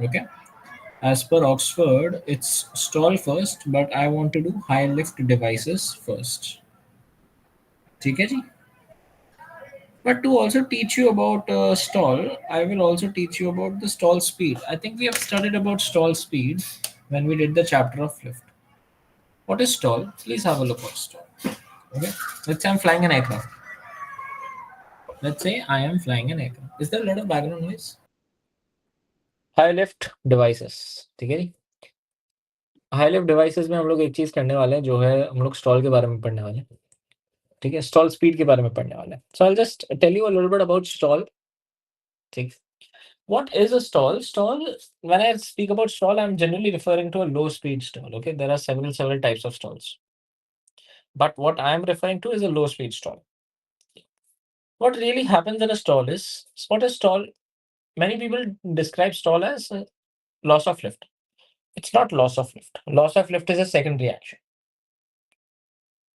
Okay. As per Oxford, it's stall first, but I want to do high lift devices first. ठीक है जी? But to also teach you about stall, I will also teach you about the stall speed. I think we have studied about stall speed when we did the chapter of lift. What is stall? Please have a look at stall. Okay. Let's say I'm flying an aircraft. Let's say I am flying an aircraft. Is there a lot of background noise? High lift devices, ठीक है जी। High lift devices में हम लोग एक चीज करने वाले हैं, जो है हम लोग स्टॉल के बारे में पढ़ने वाले हैं, ठीक है। स्टॉल स्पीड के बारे में पढ़ने वाले हैं। So I just tell you a little bit about stall, ठीक। What is a stall? Stall, when I speak about stall, I'm generally referring to a low speed stall. Okay, there are several types of stalls, but what I'm referring to is a low speed stall. What really happens in a stall is, what is stall? Many people describe stall as loss of lift. It's not loss of lift. Loss of lift is a secondary action.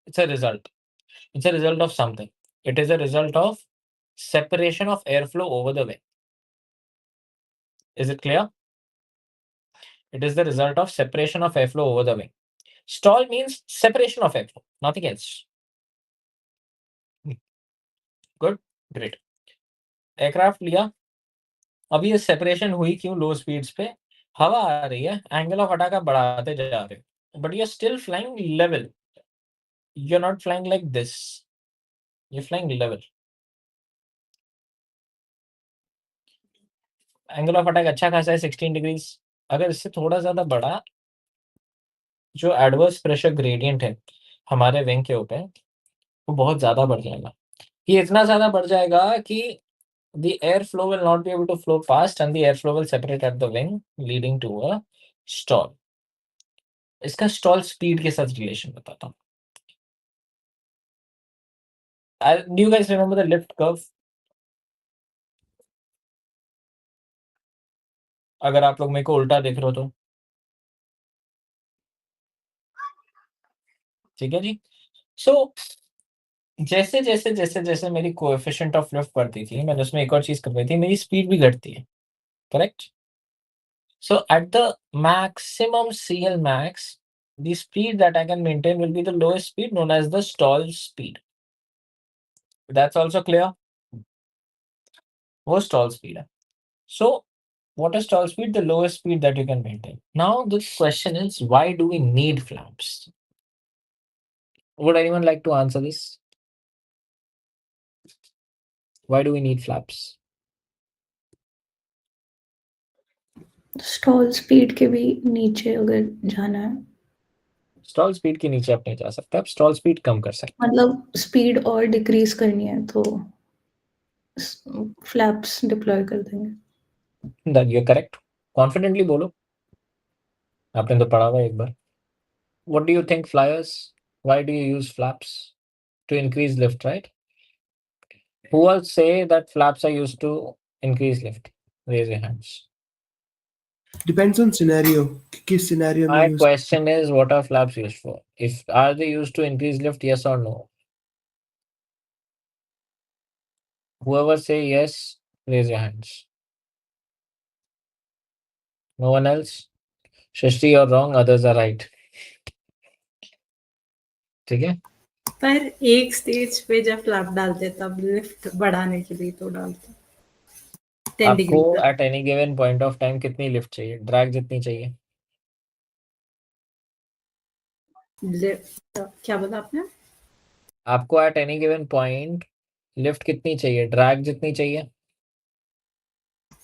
It's a result. It's a result of something. It is a result of separation of airflow over the wing. Is it clear? It is the result of separation of airflow over the wing. Stall means separation of airflow, nothing else. Good, great. Aircraft लिया, अभी ये separation हुई क्यों? लो speeds पे हवा आ रही है, angle of attack आप बढ़ाते जा रहे हो, but you are still flying level. You are not flying like this, you flying level. Angle of attack अच्छा खासा है 16 डिग्रीज. अगर इससे थोड़ा ज्यादा बढ़ा, जो एडवर्स प्रेशर ग्रेडियंट है हमारे विंग के ऊपर, वो बहुत ज्यादा बढ़ जाएगा. ये इतना ज्यादा बढ़ जाएगा कि the airflow will not be able to flow past and the airflow will separate at the wing, leading to a stall. इसका stall speed के साथ relation बताता हूँ. Do you guys remember the lift curve? अगर आप लोग मेरे को उल्टा देख रहे हो तो ठीक है जी. सो जैसे जैसे जैसे जैसे मेरी कोएफिशिएंट ऑफ लिफ्ट बढ़ती थी, मैंने उसमें एक और चीज कर रही थी, मेरी स्पीड भी घटती है, correct. So at the maximum CL max, the speed that I can maintain will be the lowest speed, known as the stall speed. That's also clear. वो stall speed है. So what is stall speed? The lowest speed that you can maintain. Now the question is, why do we need flaps? Would anyone like to answer this? Why do we need flaps? Stall speed के भी नीचे अगर जाना है, stall speed के नीचे आप नहीं जा सकते, आप स्टॉल स्पीड कम कर सकते मतलब स्पीड और डिक्रीज करनी है तो फ्लैप्स डिप्लॉय कर देंगे. हैं. That you're correct. Confidently बोलो, आपने तो पढ़ा हुआ है एक बार. What do you think, flyers? Why do you use flaps? To increase lift, right? Who all say that flaps are used to increase lift? Raise your hands. Depends on scenario. किस scenario में My use question is, what are flaps used for? If are they used to increase lift, yes or no? Whoever say yes, raise your hands. No one else? Shrishti, you're wrong, others are right. ठीक है. पर एक stage पे जब flap डालते तब lift बढ़ाने के लिए तो डालते 10 डिग्री आपको तक. at any given point of time कितनी लिफ्ट चाहिए? ड्रैग जितनी चाहिए. क्या बोला आपने? आपको at any given point lift कितनी चाहिए? ड्रैग जितनी चाहिए.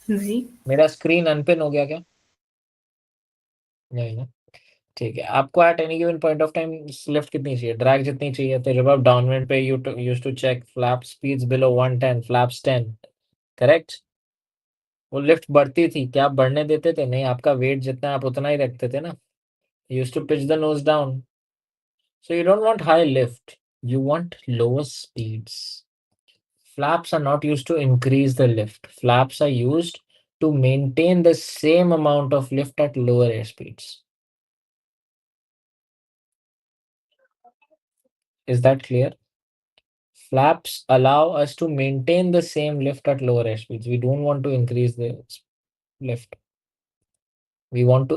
नहीं. मेरा स्क्रीन अनपिन हो गया क्या? नहीं ना. ठीक है. आपको at any given point of time lift कितनी चाहिए? ड्रैग जितनी चाहिए. तो जब आप डाउनविंड पे used to check flap speeds below 110, flaps 10, correct. वो लिफ्ट बढ़ती थी, क्या आप बढ़ने देते थे? नहीं, आपका वेट जितना आप उतना ही रखते थे ना. Used to pitch the nose down. So you don't want high lift, you want lower speeds. Flaps are not used to increase the lift. Flaps are used to maintain the same amount of lift at lower airspeeds. Is that clear? Flaps allow us to maintain the same lift at lower airspeeds. We don't want to increase the lift. We want to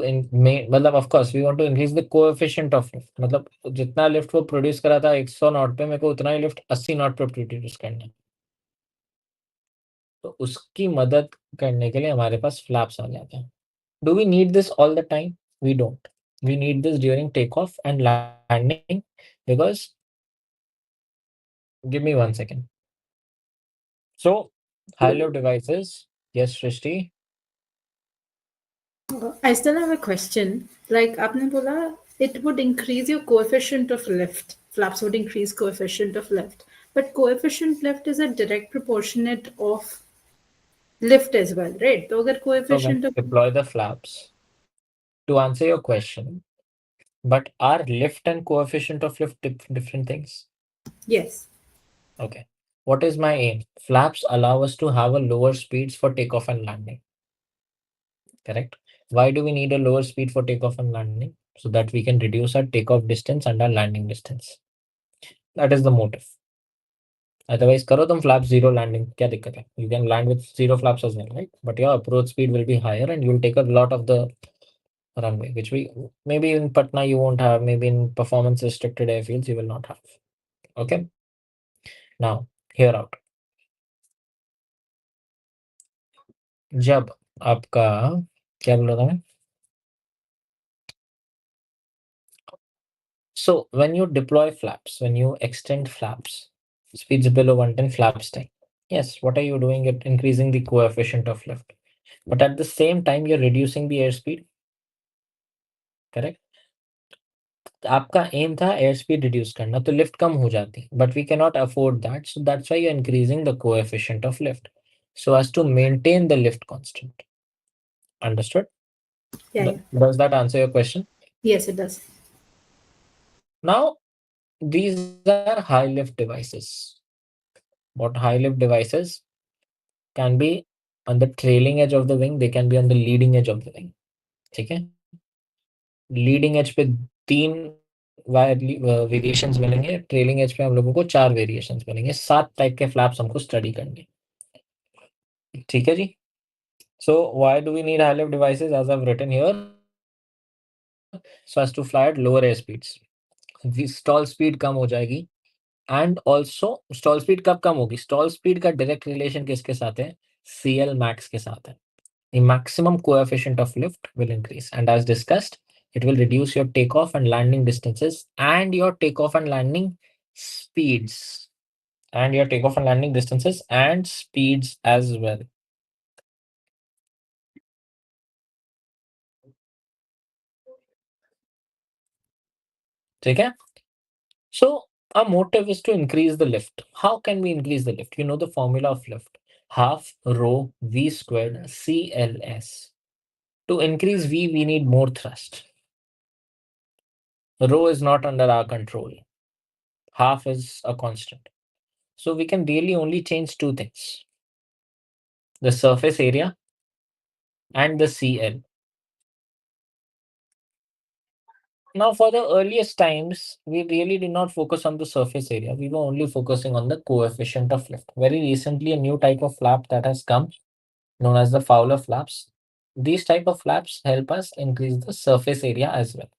मतलब of course we want to increase the coefficient of lift. मतलब जितना lift वो produce करा था 100 not पे, मेरे को उतना ही लिफ्ट 80 नॉट पे प्रोड्यूस करना है। तो उसकी मदद करने के लिए हमारे पास फ्लैप्स आ जाते हैं। Do we need this all the time? We don't. We need this during take off and landing because give me 1 second. So high lift devices, yes Srishti. I still have a question. Like आपने बोला it would increase your coefficient of lift. Flaps would increase coefficient of lift. But coefficient lift is a direct proportionate of lift as well, right? तो अगर So when coefficient you of deploy the flaps, to answer your question, but are lift and coefficient of lift different things? yes, Okay. What is my aim? Flaps allow us to have a lower speeds for takeoff and landing. Correct. Why do we need a lower speed for takeoff and landing? So that we can reduce our takeoff distance and our landing distance. That is the motive. Otherwise, करो तुम flap zero landing, क्या दिक्कत है? You can land with zero flaps as well, right? But your approach speed will be higher and you'll take a lot of the runway, which we maybe in Patna you won't have, maybe in performance restricted airfields you will not have. Okay. Now, hear out. जब आपका क्या बोला था मैं? So when you deploy flaps, when you extend flaps, speeds below 110 flaps time. Yes, what are you doing? It increasing the coefficient of lift, but at the same time you're reducing the airspeed. Correct. आपका aim था airspeed reduce करना, तो lift कम हो जाती, but we can not afford that, so that's why you are increasing the coefficient of lift so as to maintain the lift constant. Understood? yeah. Does that answer your question? Yes, it does. Now, these are high lift devices. What high lift devices can be on the trailing edge of the wing, they can be on the leading edge of the wing. ठीक है? Leading edge पे 3 variations मिलेंगे, trailing edge पे हम लोगों को 4 variations मिलेंगे, 7 type के फ्लैप्स हमको स्टडी करने। ठीक है जी। So why do we need high lift devices as I have written here, so as to fly at lower air speeds. Stall speed कम हो जाएगी एंड ऑल्सो स्टॉल स्पीड कब कम होगी? स्टॉल स्पीड का डायरेक्ट रिलेशन किसके साथ है? सीएल मैक्स के साथ है। The maximum coefficient of lift will increase, and as discussed, it will reduce your takeoff and landing distances and your takeoff and landing speeds and your takeoff and landing distances and speeds as well. Okay? So our motive is to increase the lift. How can we increase the lift? You know the formula of lift: half rho v squared CLS. To increase v, we need more thrust. Rho is not under our control. Half is a constant. So we can really only change two things: the surface area and the CL. Now, for the earliest times, we really did not focus on the surface area. We were only focusing on the coefficient of lift. Very recently, a new type of flap that has come, known as the Fowler flaps. These type of flaps help us increase the surface area as well.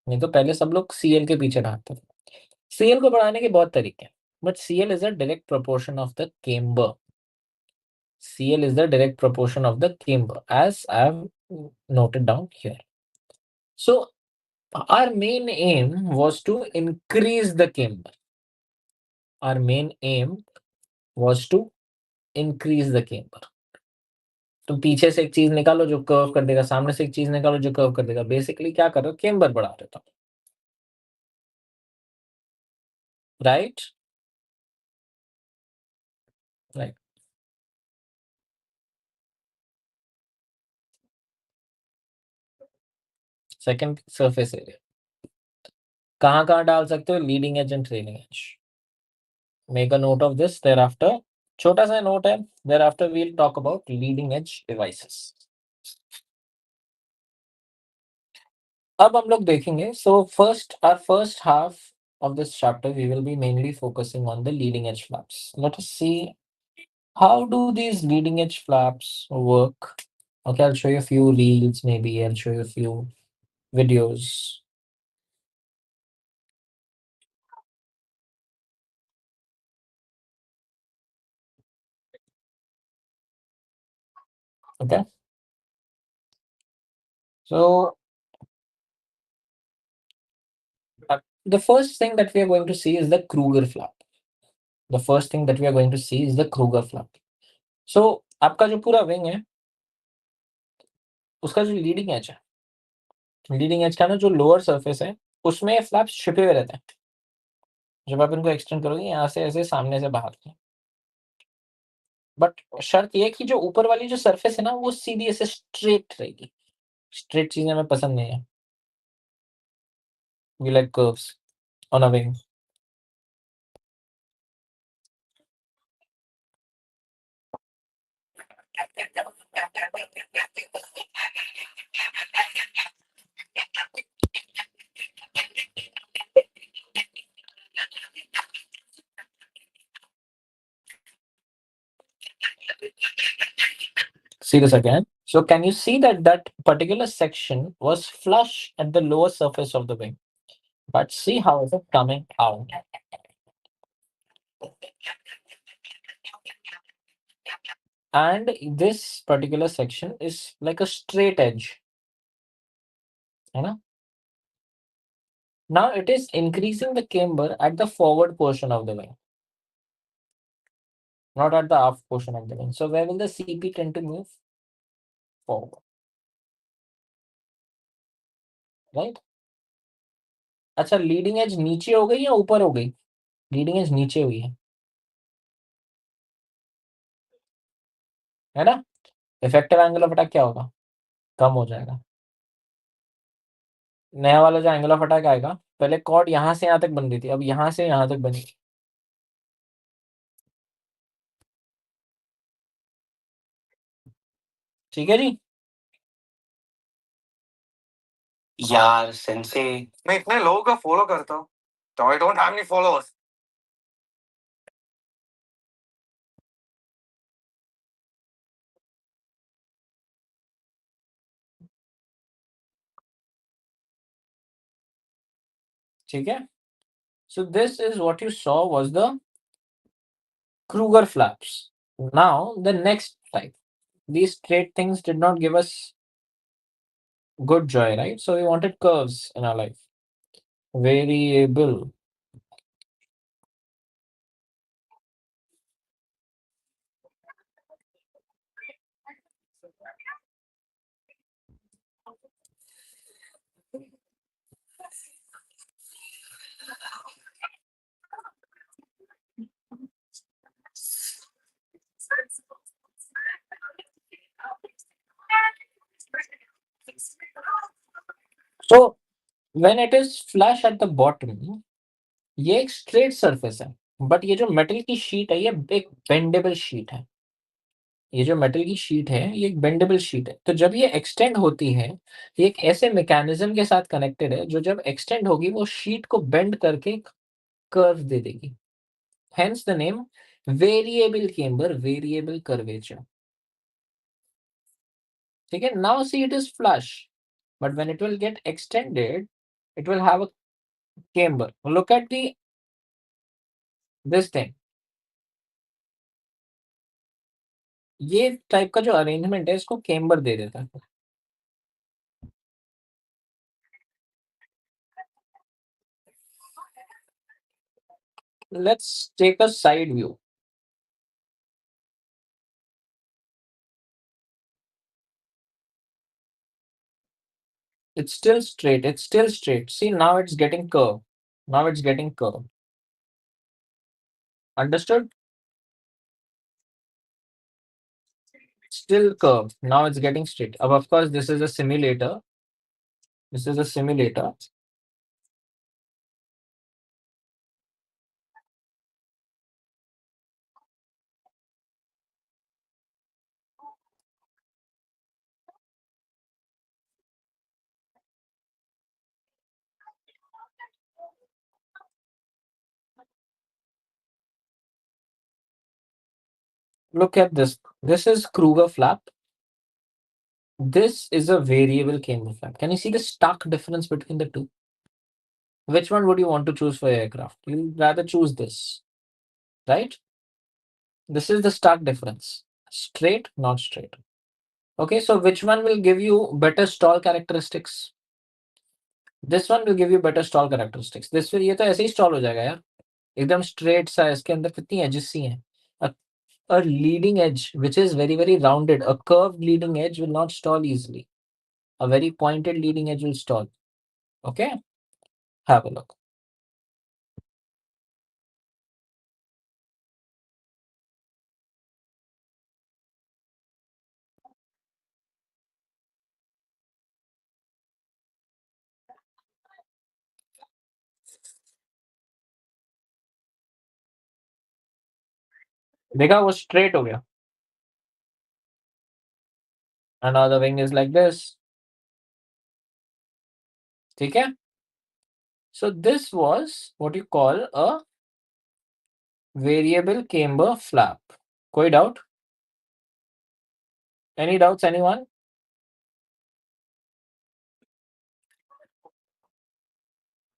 नहीं तो पहले सब लोग CL के पीछे भागते थे। CL को बढ़ाने के बहुत तरीके हैं, but CL is a direct proportion of the camber. CL is the direct proportion of the camber, as I have noted down here. So our main aim was to increase the camber. Our main aim was to increase the camber. तो पीछे से एक चीज निकालो जो curve कर देगा, सामने से एक चीज निकालो जो कर्व कर देगा। बेसिकली क्या कर रहे हो? केम्बर बढ़ा रहे हो, right? Right. Second, surface area कहाँ कहाँ डाल सकते हो? Leading edge and trailing edge. Make a note of this. Thereafter छोटा सा नोट है, thereafter we will talk about leading edge devices. अब हम लोग देखेंगे, so first half of this chapter we will be mainly focusing on the leading edge flaps. Let us see how do these leading edge flaps work Okay, I'll show you a few reels, maybe I'll show you a few videos. Okay. So the first thing that we are going to see is the Kruger flap. The first thing that we are going to see is the Kruger flap. So आपका जो पूरा wing है उसका जो leading edge का ना जो lower surface है उसमें फ्लैप्स छिपे हुए रहते हैं। जब आप इनको एक्सटेंड करोगे यहाँ से ऐसे सामने से बाहर से, बट शर्त ये है कि जो ऊपर वाली जो सरफेस है ना वो सीधी ऐसे स्ट्रेट रहेगी। स्ट्रेट चीजें हमें पसंद नहीं है। We like curves on a wing. See this again. So can you see that that particular section was flush at the lower surface of the wing? But see how is it coming out? And this particular section is like a straight edge. You know? Now it is increasing the camber at the forward portion of the wing, not at the aft portion of the wing. So where will the CP tend to move? Forward. Right? अच्छा, leading edge नीचे हो गई या ऊपर हो गई? Leading edge नीचे हुई है ना? इफेक्टिव एंगल ऑफ अटैक क्या होगा? कम हो जाएगा। नया वाला जो एंगल ऑफ अटैक आएगा, पहले कॉर्ड यहाँ से यहाँ तक बन रही थी, अब यहाँ से यहाँ तक बनी। ठीक है जी। यार सेंसे, मैं इतने लोगों का फॉलो करता हूँ तो I don't have any followers. ठीक है। So this is what you saw was the Kruger flaps. Now the next type. These straight things did not give us good joy, right? So we wanted curves in our life. Variable. So when it is flush at the bottom, ये एक straight surface है, but ये जो metal की sheet है ये एक bendable sheet है। ये जो मेटल की शीट है ये एक बेंडेबल शीट है। तो जब ये एक्सटेंड होती है, ये एक ऐसे मैकेनिज्म के साथ कनेक्टेड है जो जब एक्सटेंड होगी वो शीट को बेंड करके कर्व दे देगी। Hence the name variable camber, variable curvature. ठीक है। Now see it is flush, but when it will get extended, it will have a camber. Look at this thing. ये type का जो arrangement है इसको camber दे देता है। Let's take a side view. It's still straight. It's still straight. See, now it's getting curved. Now it's getting curved. Understood? Still curved. Now it's getting straight. Of course, this is a simulator. This is a simulator. Look at this. This is Kruger flap. This is a variable camber flap. Can you see the stark difference between the two? Which one would you want to choose for your aircraft? You'd rather choose this, right? This is the stark difference. Straight, not straight. Okay, so which one will give you better stall characteristics? This one will give you better stall characteristics. This will, ये तो ऐसे ही stall हो जाएगा यार. एकदम straight सा है. इसके अंदर कितनी edges सी हैं. A, a leading edge which is very very rounded, a curved leading edge will not stall easily. A very pointed leading edge will stall. Okay, have a look. देखा वो straight हो गया. And now the wing is like this. ठीक है? So this was what you call a variable camber flap. कोई doubt? Any doubts, anyone?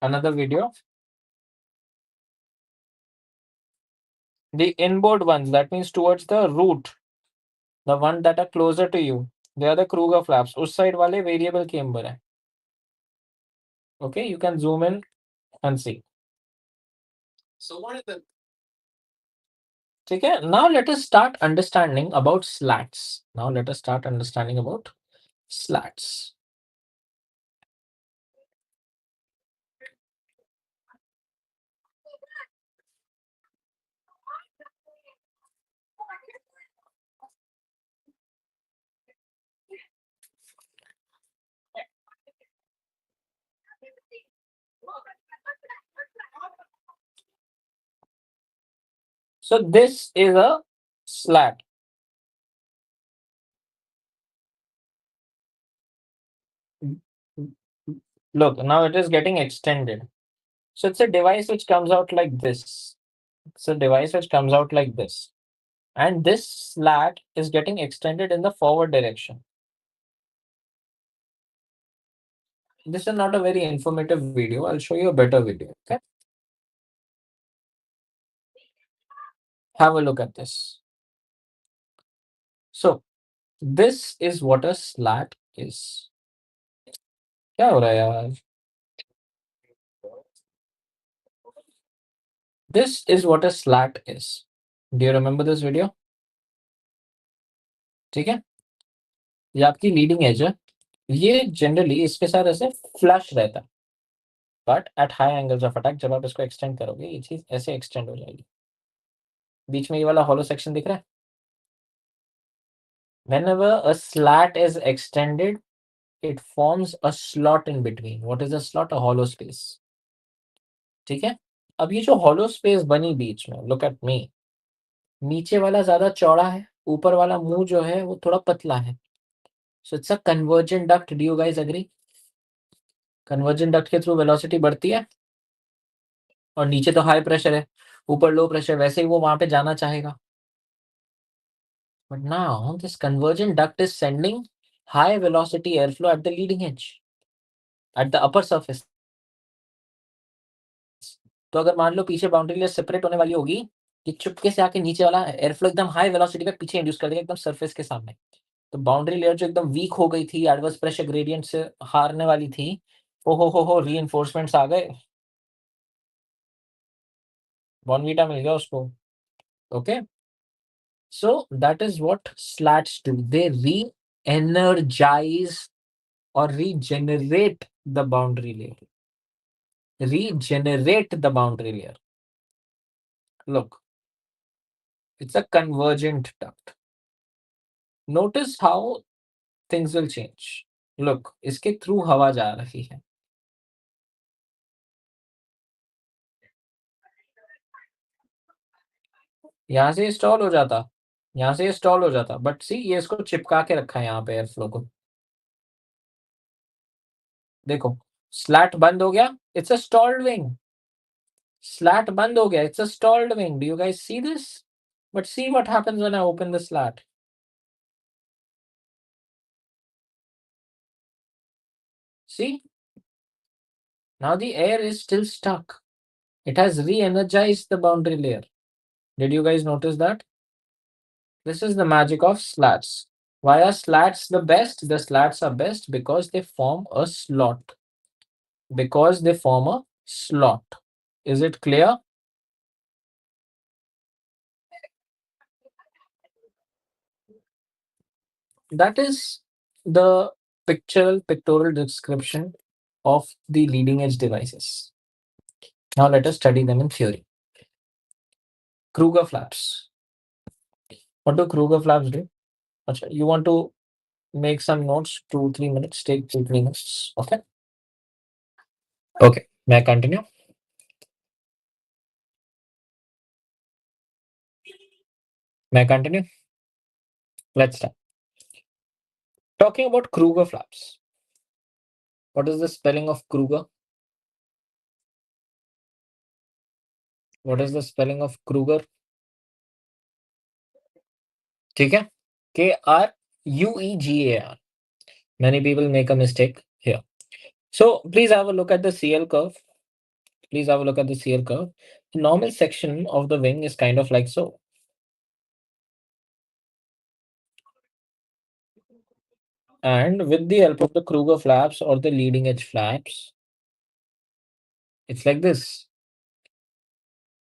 Another video. The inboard ones, that means towards the root, the one that are closer to you, they are the Kruger flaps. उस side वाले variable camber है. Okay, you can zoom in and see. So what is the? ठीक है? Now let us start understanding about slats. Now let us start understanding about slats. So this is a slat. Look, now it is getting extended. So it's a device which comes out like this. It's a device which comes out like this. And this slat is getting extended in the forward direction. This is not a very informative video. I'll show you a better video. Okay. Have a look at this. So this is what a slat is. क्या हो रहा है यार? This is what a slat is. Do you remember this video? ठीक है? ये आपकी leading edge है. ये जनरली इसके साथ ऐसे फ्लश रहता है. But at high angles of attack जब आप इसको एक्सटेंड करोगे ये चीज ऐसे एक्सटेंड हो जाएगी. बीच में ये वाला हॉलो सेक्शन दिख रहा है. Whenever a slat is extended, it forms a slot in between. What is a slot? A hollow space. ठीक है? अब ये जो hollow space बनी बीच में, look at me. नीचे वाला ज्यादा चौड़ा है, ऊपर वाला मुंह जो है वो थोड़ा पतला है. So it's a convergent duct. Do you guys agree? Convergent duct के थ्रू वेलोसिटी बढ़ती है और नीचे तो हाई प्रेशर है, ऊपर लो प्रेशर, वैसे ही वो वहां पे जाना चाहेगा. But now this convergent duct is sending high velocity airflow at the leading edge, at the upper surface. तो अगर मान लो पीछे बाउंड्री लेयर सेपरेट होने वाली होगी, कि चुपके से आके नीचे वाला एयरफ्लो एकदम हाई वेलोसिटी पे पीछे इंड्यूस कर देगा एकदम सरफेस के सामने. तो बाउंड्री लेयर जो एकदम वीक हो गई थी, एडवर्स प्रेशर ग्रेडियंट से हारने वाली थी, हो रीइंफोर्समेंट्स आ गए, बॉर्नवीटा मिल गया उसको. Okay, so that is what slats do. They reenergize or regenerate the boundary layer. Regenerate the boundary layer. Look, it's a convergent duct. Notice how things will change. Look, इसके through हवा जा रही है. यहाँ से स्टॉल हो जाता, यहाँ से स्टॉल हो जाता, बट सी ये इसको चिपका के रखा है यहाँ पे एयर फ्लो को. देखो, स्लैट बंद हो गया, it's a stalled wing. Slate बंद हो गया, it's a stalled wing. Do you guys see this? But see what happens when I open the slate. See, now the air is still stuck. It has re-energized the boundary layer. Did you guys notice that? This is the magic of slats. Why are slats the best? The slats are best because they form a slot. Because they form a slot. Is it clear? That is the pictorial description of the leading edge devices. Now let us study them in theory. Kruger flaps. What do Kruger flaps do? Acha, you want to make some notes, 2-3 minutes, take 2-3 minutes. Okay. Okay. May I continue? May I continue? Let's start. Talking about Kruger flaps. What is the spelling of Kruger? What is the spelling of Kruger? ठीक है? Kruegar. Many people make a mistake here. So please have a look at the CL curve. Please have a look at the CL curve. The normal section of the wing is kind of like so. And with the help of the Kruger flaps or the leading edge flaps, it's like this.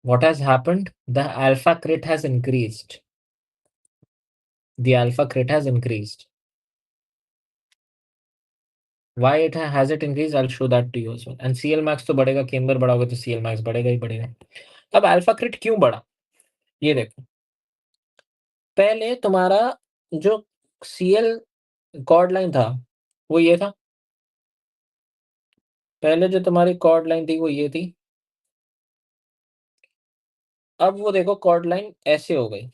What has happened? The alpha crit has increased. The alpha crit has increased. Why has it increased? I'll show that to you as well. And CL max तो बढ़ेगा, camber बढ़ाओगे तो CL max बढ़ेगा ही बढ़ेगा. अब alpha crit क्यों बढ़ा? ये देखो. पहले तुम्हारा जो CL कॉर्ड लाइन था वो ये था. पहले जो तुम्हारी कॉर्ड लाइन थी वो ये थी. अब वो देखो कॉर्ड लाइन ऐसे हो गई.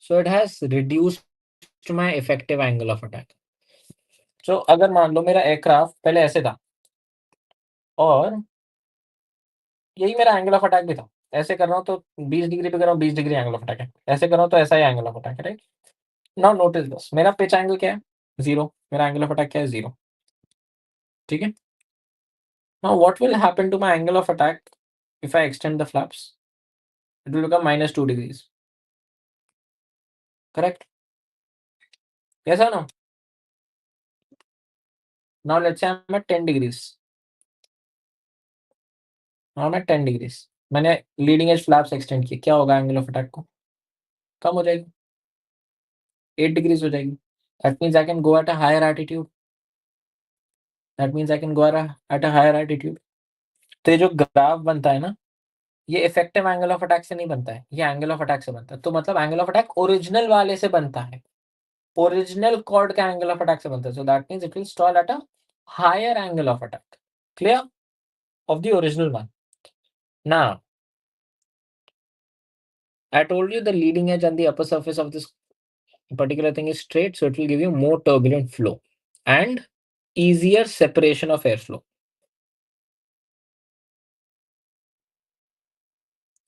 So it has reduced my effective angle of attack. So अगर मान लो मेरा एयरक्राफ्ट पहले ऐसे था और यही मेरा एंगल ऑफ अटैक भी था. ऐसे कर रहा हूँ तो 20 डिग्री पे कर रहा हूँ, 20 डिग्री एंगल ऑफ अटैक है. ऐसे कर रहा हूँ तो ऐसा ही एंगल ऑफ अटैक है. राइट. Now notice this. मेरा पिच एंगल क्या है? 0. मेरा एंगल ऑफ अटैक क्या है? 0. ठीक है. Now what will happen to my angle of attack if I extend the flaps? It will become -2 degrees. Correct? Yes or no? Now let's say I'm at 10 degrees. Now I'm at 10 degrees. मैंने leading edge flaps extend किए. क्या होगा angle of attack को? कम हो जाएगी. 8 degrees हो जाएगी. That means I can go at a higher altitude. That means I can go at a higher altitude. तो ये जो ग्राफ बनता है ना, ये इफेक्टिव एंगल ऑफ अटैक से नहीं बनता है, ये एंगल ऑफ अटैक से बनता है. तो मतलब एंगल ऑफ अटैक ओरिजिनल वाले से बनता है. ओरिजिनल कॉर्ड का एंगल ऑफ अटैक से बनता है. So that means it will stall at a higher angle of attack. Clear? Of the original one. Now I told you the leading edge and the upper surface of this particular thing is straight, so it will give you more turbulent flow and easier separation of airflow.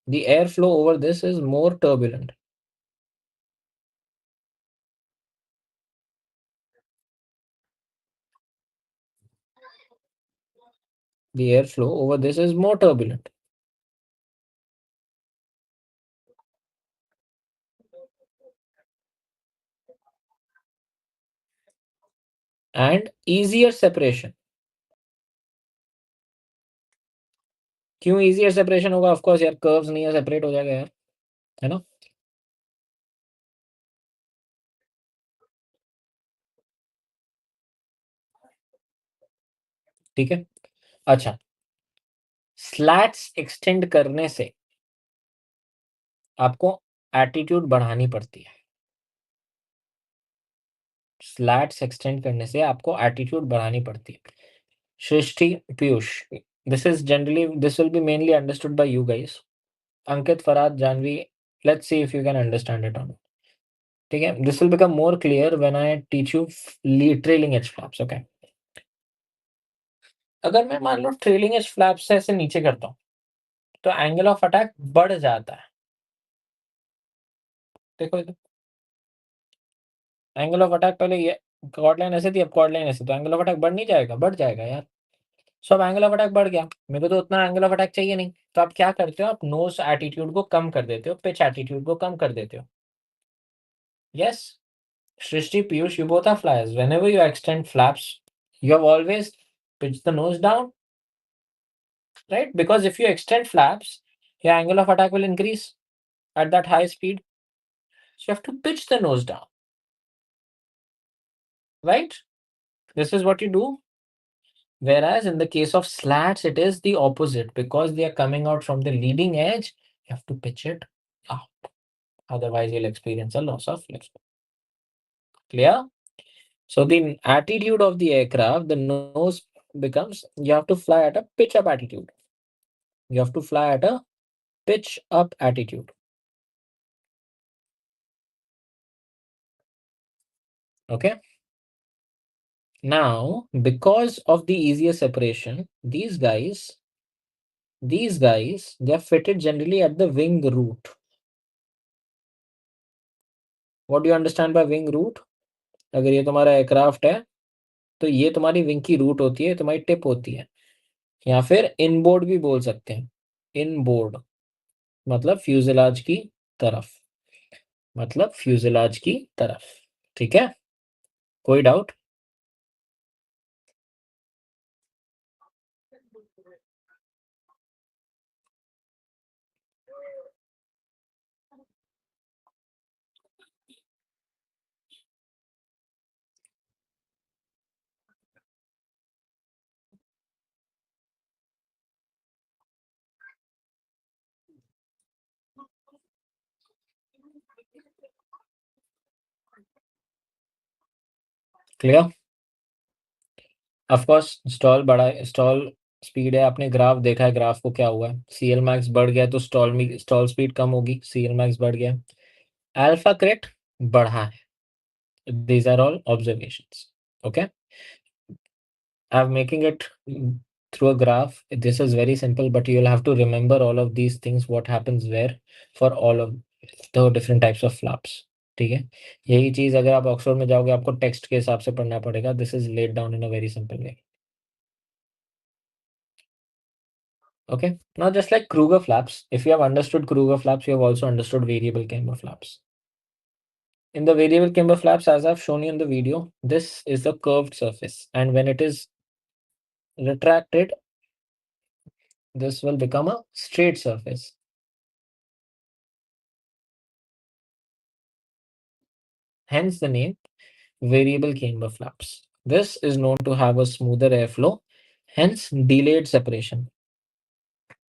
The airflow over this is more turbulent. The airflow over this is more turbulent. And easier separation. क्यों easier separation होगा? Of course यार, curves नहीं है, separate हो जाएगा यार, है ना? ठीक है. अच्छा, स्लैट्स एक्सटेंड करने से आपको एटीट्यूड बढ़ानी पड़ती है. स्लैट्स एक्सटेंड करने से आपको एटीट्यूड बढ़ानी पड़ती है. सृष्टि, Piyush, this will be mainly understood by you guys. Ankit, Farad, Janvi, let's see if you can understand it or not. ठीक है. This will become more clear when I teach you trailing edge flaps. Okay. अगर मैं मान लो trailing edge flap से ऐसे नीचे करता हूँ तो एंगल ऑफ अटैक बढ़ जाता है. देखो इधर एंगल ऑफ अटैक पहले ये कॉर्ड लाइन ऐसे थी, अब कॉर्ड लाइन ऐसे, तो एंगल ऑफ अटैक बढ़ नहीं जाएगा? बढ़ जाएगा यार। सो अब एंगल ऑफ अटैक बढ़ गया, मेरे को तो उतना एंगल ऑफ अटैक चाहिए नहीं, तो आप क्या करते हो, आप नोज एटीट्यूड को कम कर देते हो, पिच एटीट्यूड को कम कर देते हो। Yes, Shrishti, Piyush, you both are flyers. Whenever you extend flaps, you have always pitched the nose down, right? Because if you extend flaps, your angle of attack will increase at that high speed. So you have to pitch the nose down, right? This is what you do. Whereas in the case of slats, it is the opposite. Because they are coming out from the leading edge, you have to pitch it up. Otherwise, you'll experience a loss of lift. Clear? So the attitude of the aircraft, the nose becomes, you have to fly at a pitch up attitude. You have to fly at a pitch up attitude. Okay. Now, because of the easier separation, these guys, they are fitted generally at the wing root. What do you understand by wing root? अगर ये तुम्हारा aircraft है तो ये तुम्हारी wing की root होती है, तुम्हारी टिप होती है, या फिर इनबोर्ड भी बोल सकते हैं। इनबोर्ड मतलब फ्यूजलाज की तरफ, मतलब फ्यूजलाज की तरफ। ठीक है, कोई doubt? Clear? Of course stall बढ़ा है, स्टॉल स्पीड है, आपने ग्राफ देखा है, ग्राफ को क्या हुआ है, सीएल मैक्स बढ़ गया तो स्टॉल स्पीड कम होगी, सीएल मैक्स बढ़ गया, अल्फा क्रेट बढ़ा है। These are all observations. Okay, I'm making it through a graph. This is very simple, but you'll have to remember all of these things, what happens where for all of the different types of flaps. ठीक है, यही चीज अगर आप Oxford में जाओगे आपको text के हिसाब से पढ़ना पड़ेगा। This is laid down in a very simple way. Okay, now just like Kruger flaps, if you have understood Kruger flaps, you have also understood variable camber flaps. In the variable camber flaps, as I've shown you in the video, this is the curved surface, and when it is retracted, this will become a straight surface. Hence the name variable camber flaps. This is known to have a smoother airflow, hence delayed separation.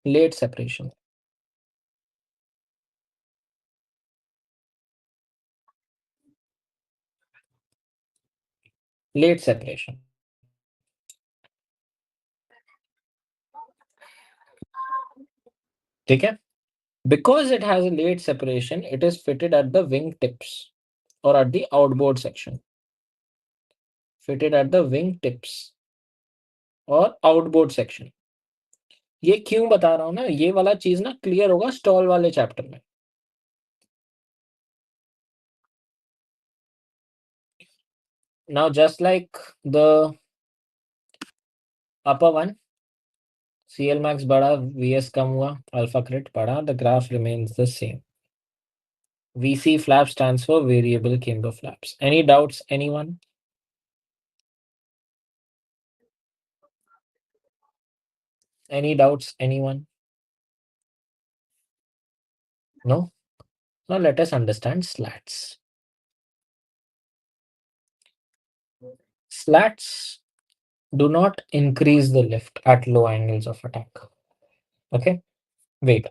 Late separation. Late separation. Okay? Because it has a late separation, it is fitted at the wing tips or at the outboard section. Fitted at the wing tips और outboard section. ये क्यों बता रहा हूं ना, ये वाला चीज ना क्लियर होगा स्टॉल वाले चैप्टर में। Now just like the upper one, CL max बढ़ा, VS कम हुआ, अल्फा क्रिट बढ़ा, the graph remains the same. VC flap stands for variable camber flaps. Any doubts, anyone? Any doubts, anyone? No? Now let us understand slats. Slats do not increase the lift at low angles of attack. Okay? Wait.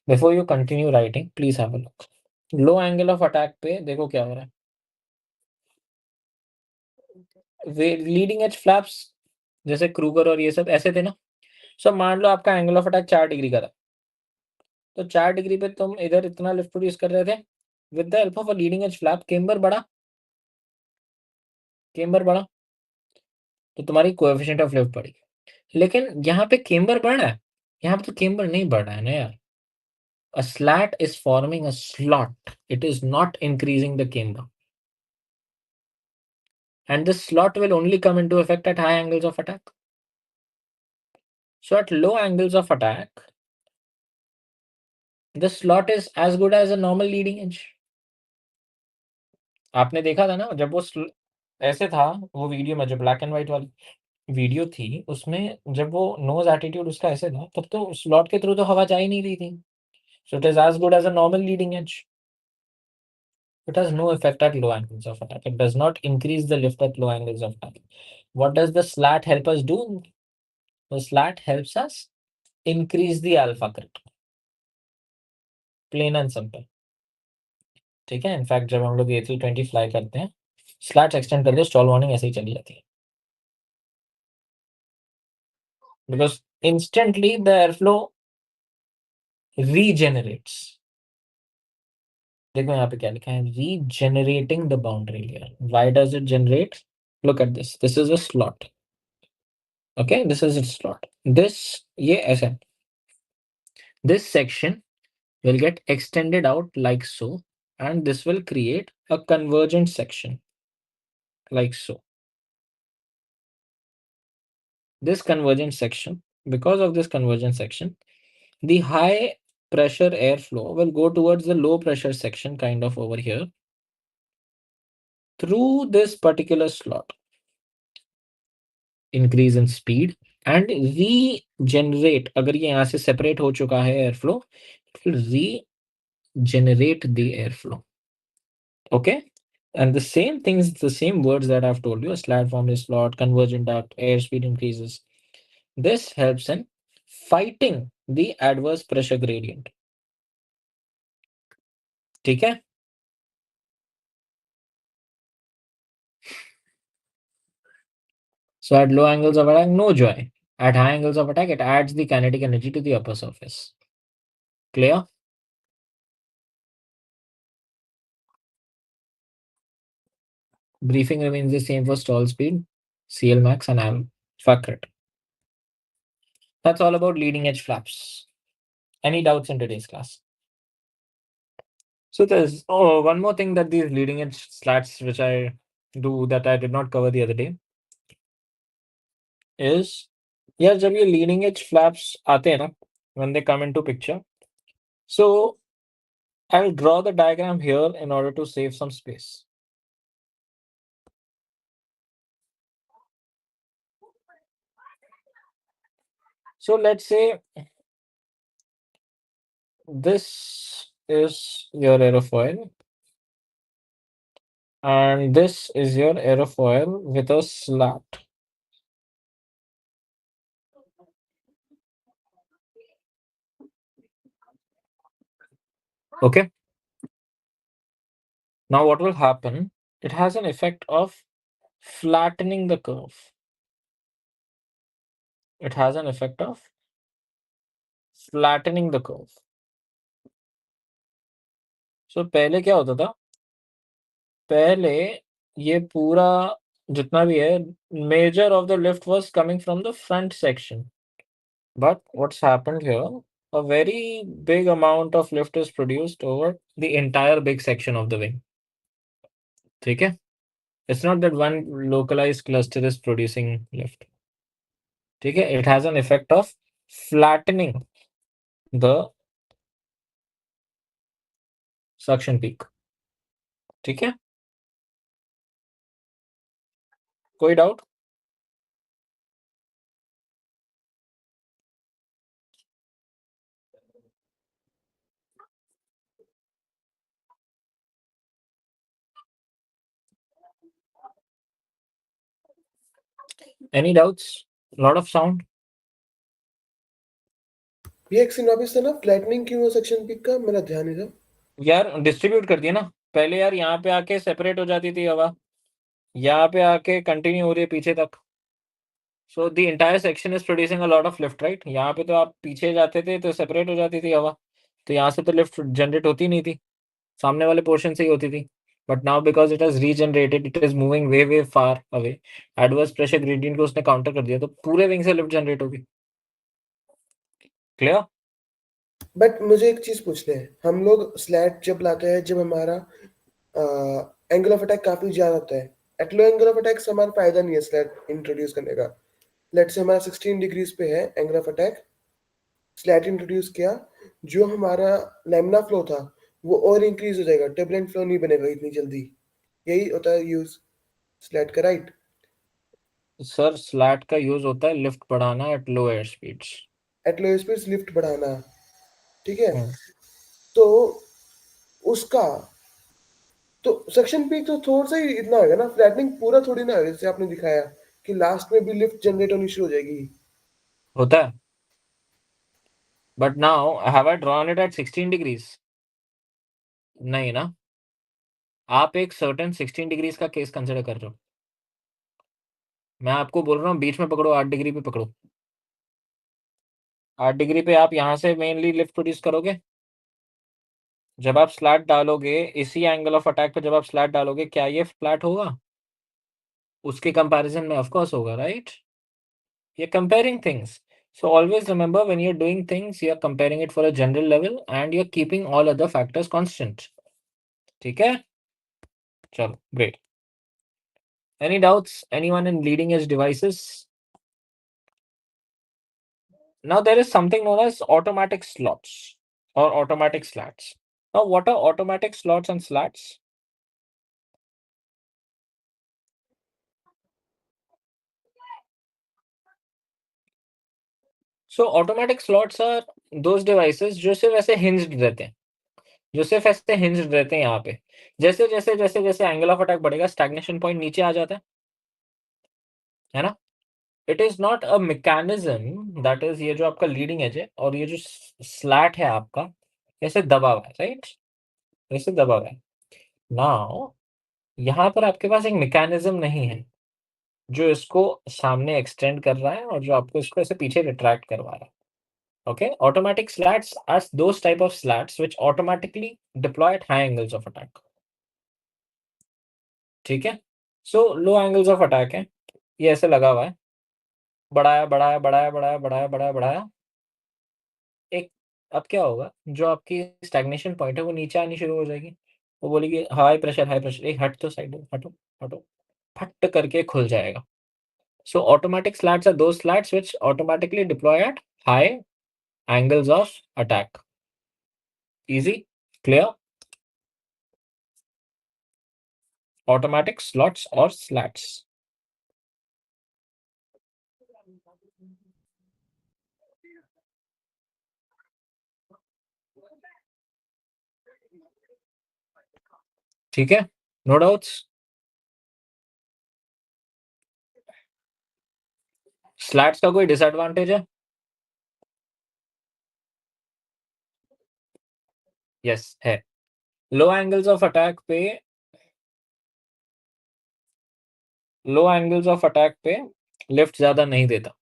Before you continue writing, please have a look. Low angle of attack पे देखो क्या हो रहा है, leading edge flaps जैसे Kruger और ये सब ऐसे थे ना। सो मान लो आपका एंगल ऑफ अटैक 4 डिग्री का था, तो 4 डिग्री पे तुम इधर इतना लिफ्ट प्रोड्यूस कर रहे थे, with the help of a leading edge flap camber बढ़ा, केम्बर बढ़ा तो तुम्हारी कोएफिशिएंट ऑफ लिफ्ट बढ़ी। लेकिन यहाँ पे केम्बर बढ़ रहा है, यहाँ पे तो केम्बर नहीं बढ़ रहा है ना यार। A slat is forming a slot, it is not increasing the camber. and this slot will only come into effect at high angles of attack. So at low angles of attack, the slot is as good as a normal leading edge. आपने देखा था ना जब वो ऐसे था, वो video में जो ब्लैक एंड व्हाइट वाली वीडियो थी, उसमें जब वो नोज एटीट्यूड उसका ऐसे था, तब तो स्लॉट के थ्रू तो हवा जा ही नहीं रही थी. So it is as good as a normal leading edge. It has no effect at low angles of attack. It does not increase the lift at low angles of attack. What does the slat help us do? The slat helps us increase the alpha crit. Plain and simple. ठीक है. In fact जब हम लोग A320 fly करते हैं, slats extend कर दो, stall warning ऐसे ही चली जाती है. Because instantly the airflow regenerates. देखो यहाँ पे क्या लिखा है, regenerating the boundary layer. Why does it generate? Look at this. This is a slot. Okay, this is a slot. This ये ऐसा. This section will get extended out like so, and this will create a convergent section like so. This convergent section, because of this convergent section, the high pressure airflow will go towards the low pressure section kind of over here through this particular slot. Increase in speed and regenerate. अगर ये यहाँ से separate हो चुका है airflow, it will regenerate the airflow. Okay, and the same things, the same words that I've told you: a slat form is slot, convergent duct, airspeed increases. This helps in fighting the adverse pressure gradient. ठीक है. So at low angles of attack, no joy. At high angles of attack, it adds the kinetic energy to the upper surface. Clear? Briefing remains the same for stall speed, CLmax, and alpha crit. That's all about leading edge flaps. Any doubts in today's class? So there's one more thing that these leading edge slats which I do that I did not cover the other day is, yeah, जब ये leading edge flaps आते हैं ना, when they come into picture, so I'll draw the diagram here in order to save some space. So let's say this is your aerofoil and this is your aerofoil with a slat. Okay. Now what will happen? It has an effect of flattening the curve. It has an effect of flattening the curve. So पहले क्या होता था? पहले ये पूरा जितना भी है, major of the lift was coming from the front section. But what's happened here? A very big amount of lift is produced over the entire big section of the wing. ठीक है? It's not that one localized cluster is producing lift. ठीक है? It has an effect of flattening the suction peak. ठीक है? कोई doubt? Any doubts? Lot of sound. ये एक सिनॉपिस था ना, फ्लैटनिंग क्यों हो सेक्शन पिक का, मेरा ध्यान नहीं था. यार डिस्ट्रीब्यूट कर दिया ना. पहले यार यहाँ पे आके सेपरेट हो जाती थी हवा, यहाँ पे आके कंटिन्यू हो रही है पीछे तक. So the entire section is producing a lot of lift, right? यहाँ पे तो आप पीछे जाते थे तो सेपरेट हो जाती थी हवा, तो यहाँ से तो लिफ्ट जनरेट होती नहीं थी, सामने वाले पोर्शन से ही होती थी. But now because it has regenerated, it is moving way way far away, adverse pressure gradient को उसने काउंटर कर दिया, तो पूरे विंग से लिफ्ट जनरेट होगी. क्लियर? बट मुझे एक चीज पूछना है, हम लोग स्लैट जब लाते हैं, जब हमारा एंगल ऑफ अटैक काफी ज्यादा होता है, at low angle of attack से हमारा फायदा नहीं है स्लैट इंट्रोड्यूस करने का. लेट से हमारा 16 डिग्रीज पे है angle of attack, slate introduce किया, जो हमारा लैमिना फ्लो था वो और इंक्रीज हो जाएगा, टर्बुलेंट फ्लो नहीं बनेगा इतनी जल्दी. यही होता है यूज स्लैट का, राइट? सर स्लैट का यूज होता है लिफ्ट बढ़ाना at low air speeds. At low speed lift बढ़ाना, ठीक है. तो उसका तो सेक्शन पीक तो थोड़ा सा ही इतना होगा ना, फ्लैटनिंग पूरा थोड़ी ना होगा, जैसे आपने दिखाया कि लास्ट में भी लिफ्ट जनरेट होनी शुरू हो जाएगी. होता है. But now have I drawn it at 16 degrees? नहीं ना. आप एक सर्टेन 16 डिग्रीज का केस कंसिडर कर रहे हो. मैं आपको बोल रहा हूँ बीच में पकड़ो, 8 डिग्री पे पकड़ो. 8 डिग्री पे आप यहाँ से मेनली लिफ्ट प्रोड्यूस करोगे. जब आप स्लैट डालोगे इसी एंगल ऑफ अटैक पे, जब आप स्लैट डालोगे क्या ये फ्लैट होगा? उसके कंपैरिजन में ऑफ कोर्स होगा, right? You're comparing things. So always remember when you're doing things, you're comparing it for a general level and you're keeping all other factors constant. ठीक है? चलो, great. Any doubts? Anyone in leading edge devices? Now there is something known as automatic slots or automatic slats. Now what are automatic slots and slats? So automatic slots are those devices जो सिर्फ ऐसे hinged रहते हैं, जो सिर्फ ऐसे hinged रहते हैं यहाँ पे. जैसे जैसे जैसे जैसे एंगल ऑफ अटैक बढ़ेगा स्टैग्नेशन पॉइंट नीचे आ जाता है ना? It is not a mechanism that is, ये जो आपका लीडिंग एज है और ये जो स्लैट है आपका ऐसे दबा हुआ है, राइट? ऐसे दबा हुआ है. नाउ यहाँ पर आपके पास एक मैकेनिज्म नहीं है जो इसको सामने एक्सटेंड कर रहा है और जो आपको इसको ऐसे पीछे रिट्रैक्ट करवा रहा है. Okay, automatic slats are those type of slats which automatically deploy at high angles of attack. ठीक है. So low angles of attack है, ये ऐसे लगा हुआ है, बढ़ाया बढ़ाया बढ़ाया बढ़ाया बढ़ाया बढ़ाया बढ़ाया. एक अब क्या होगा, जो आपकी स्टैग्नेशन पॉइंट है वो नीचे आनी शुरू हो जाएगी. वो बोलेगी हाई प्रेशर, एक हट तो साइड, हटो हटो, फट करके खुल जाएगा. सो ऑटोमेटिक स्लैट्स आर दो slats which automatically deploy at high angles of attack. Easy, clear? Automatic slots और स्लैट्स. ठीक है, नो डाउट्स. स्लैट्स का कोई डिसएडवांटेज है? यस है. लो एंगल्स ऑफ अटैक पे, लो एंगल्स ऑफ अटैक पे लिफ्ट ज्यादा नहीं देता.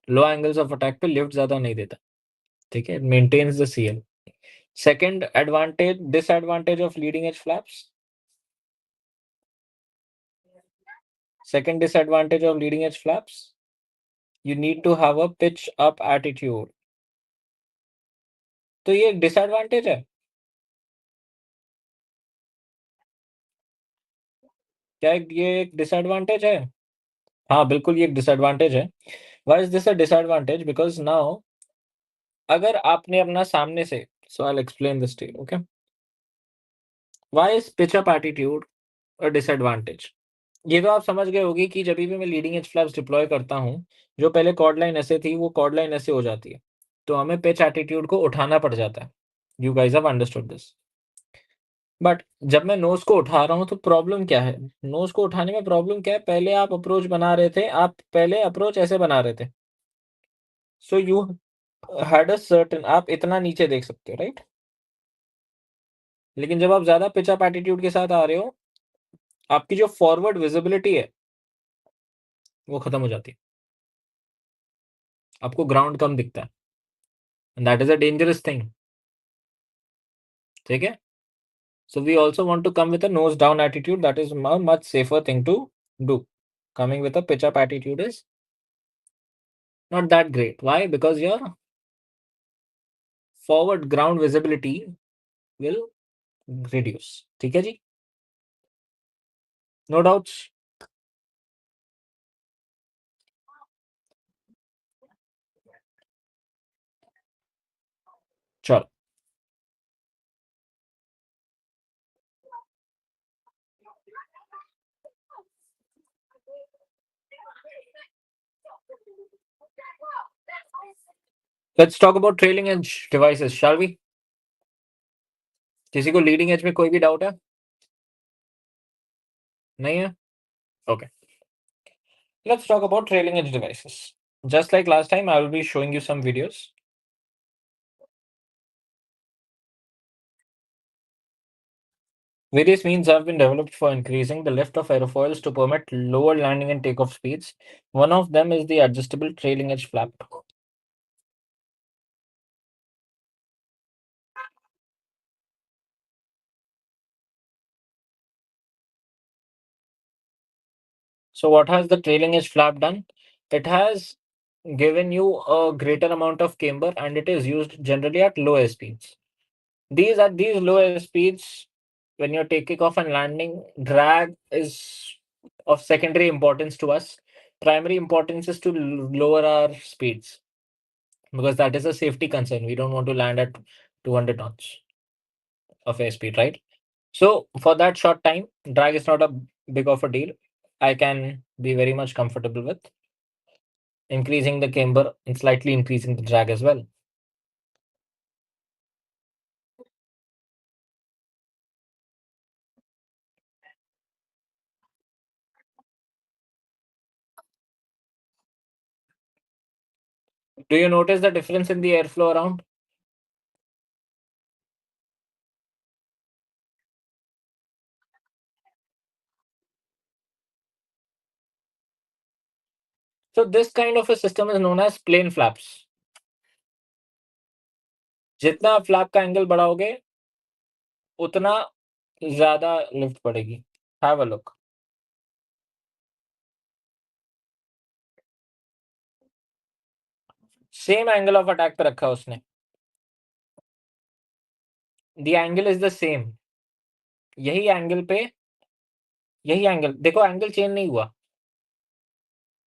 लो एंगल्स ऑफ अटैक पे लिफ्ट ज्यादा नहीं देता. ठीक है, maintains the CL. Second advantage, disadvantage of leading edge flaps. Second disadvantage of leading edge flaps, you need to have a pitch up attitude. तो ये एक डिसएडवांटेज है. क्या ये एक डिसएडवांटेज है? हाँ बिल्कुल, ये एक डिसएडवांटेज है. Why is this a disadvantage? Because now अगर आपने अपना सामने से, so I'll explain this to you, okay? Why is pitch up attitude a disadvantage? ये तो आप समझ गए होगी कि जब भी मैं लीडिंग एज फ्लैप्स डिप्लॉय करता हूँ, जो पहले कॉर्ड लाइन ऐसे थी वो कॉर्ड लाइन ऐसे हो जाती है, तो हमें पिच एटीट्यूड को उठाना पड़ जाता है. You guys have understood this. But जब मैं नोज को उठा रहा हूँ तो प्रॉब्लम क्या है? नोज को उठाने में प्रॉब्लम क्या है? पहले आप अप्रोच बना रहे थे, आप पहले अप्रोच ऐसे बना रहे थे, so you had a certain, आप इतना नीचे देख सकते हो, राइट? लेकिन जब आप ज्यादा पिच अप एटीट्यूड के साथ आ रहे हो, आपकी जो फॉरवर्ड विजिबिलिटी है वो खत्म हो जाती है, आपको ग्राउंड कम दिखता है. That is a dangerous thing. ठीक है. So we also want to come with a nose down attitude. That is a much safer thing to do. Coming with a pitch up attitude is not that great. Why? Because your forward ground visibility will reduce. ठीक है जी. No doubts? चलो let's talk about trailing edge devices, shall we? किसी को leading edge में कोई भी doubt है? नहीं है? Okay. Let's talk about trailing edge devices. Just like last time, I will be showing you some videos. Various means have been developed for increasing the lift of aerofoils to permit lower landing and takeoff speeds. One of them is the adjustable trailing edge flap. So what has the trailing edge flap done? It has given you a greater amount of camber, and it is used generally at lower speeds. These lower speeds, when you're taking off and landing, drag is of secondary importance to us. Primary importance is to lower our speeds because that is a safety concern. We don't want to land at 200 knots of airspeed, right? So for that short time, drag is not a big of a deal. I can be very much comfortable with increasing the camber and slightly increasing the drag as well. Do you notice the difference in the airflow around? So this kind of a system is known as plane flaps. जितना आप flap का angle बढ़ाओगे उतना ज्यादा lift पड़ेगी. Have a look. Same angle of attack पे रखा उसने. The angle is the same. यही एंगल पे यही एंगल देखो, एंगल चेंज नहीं हुआ.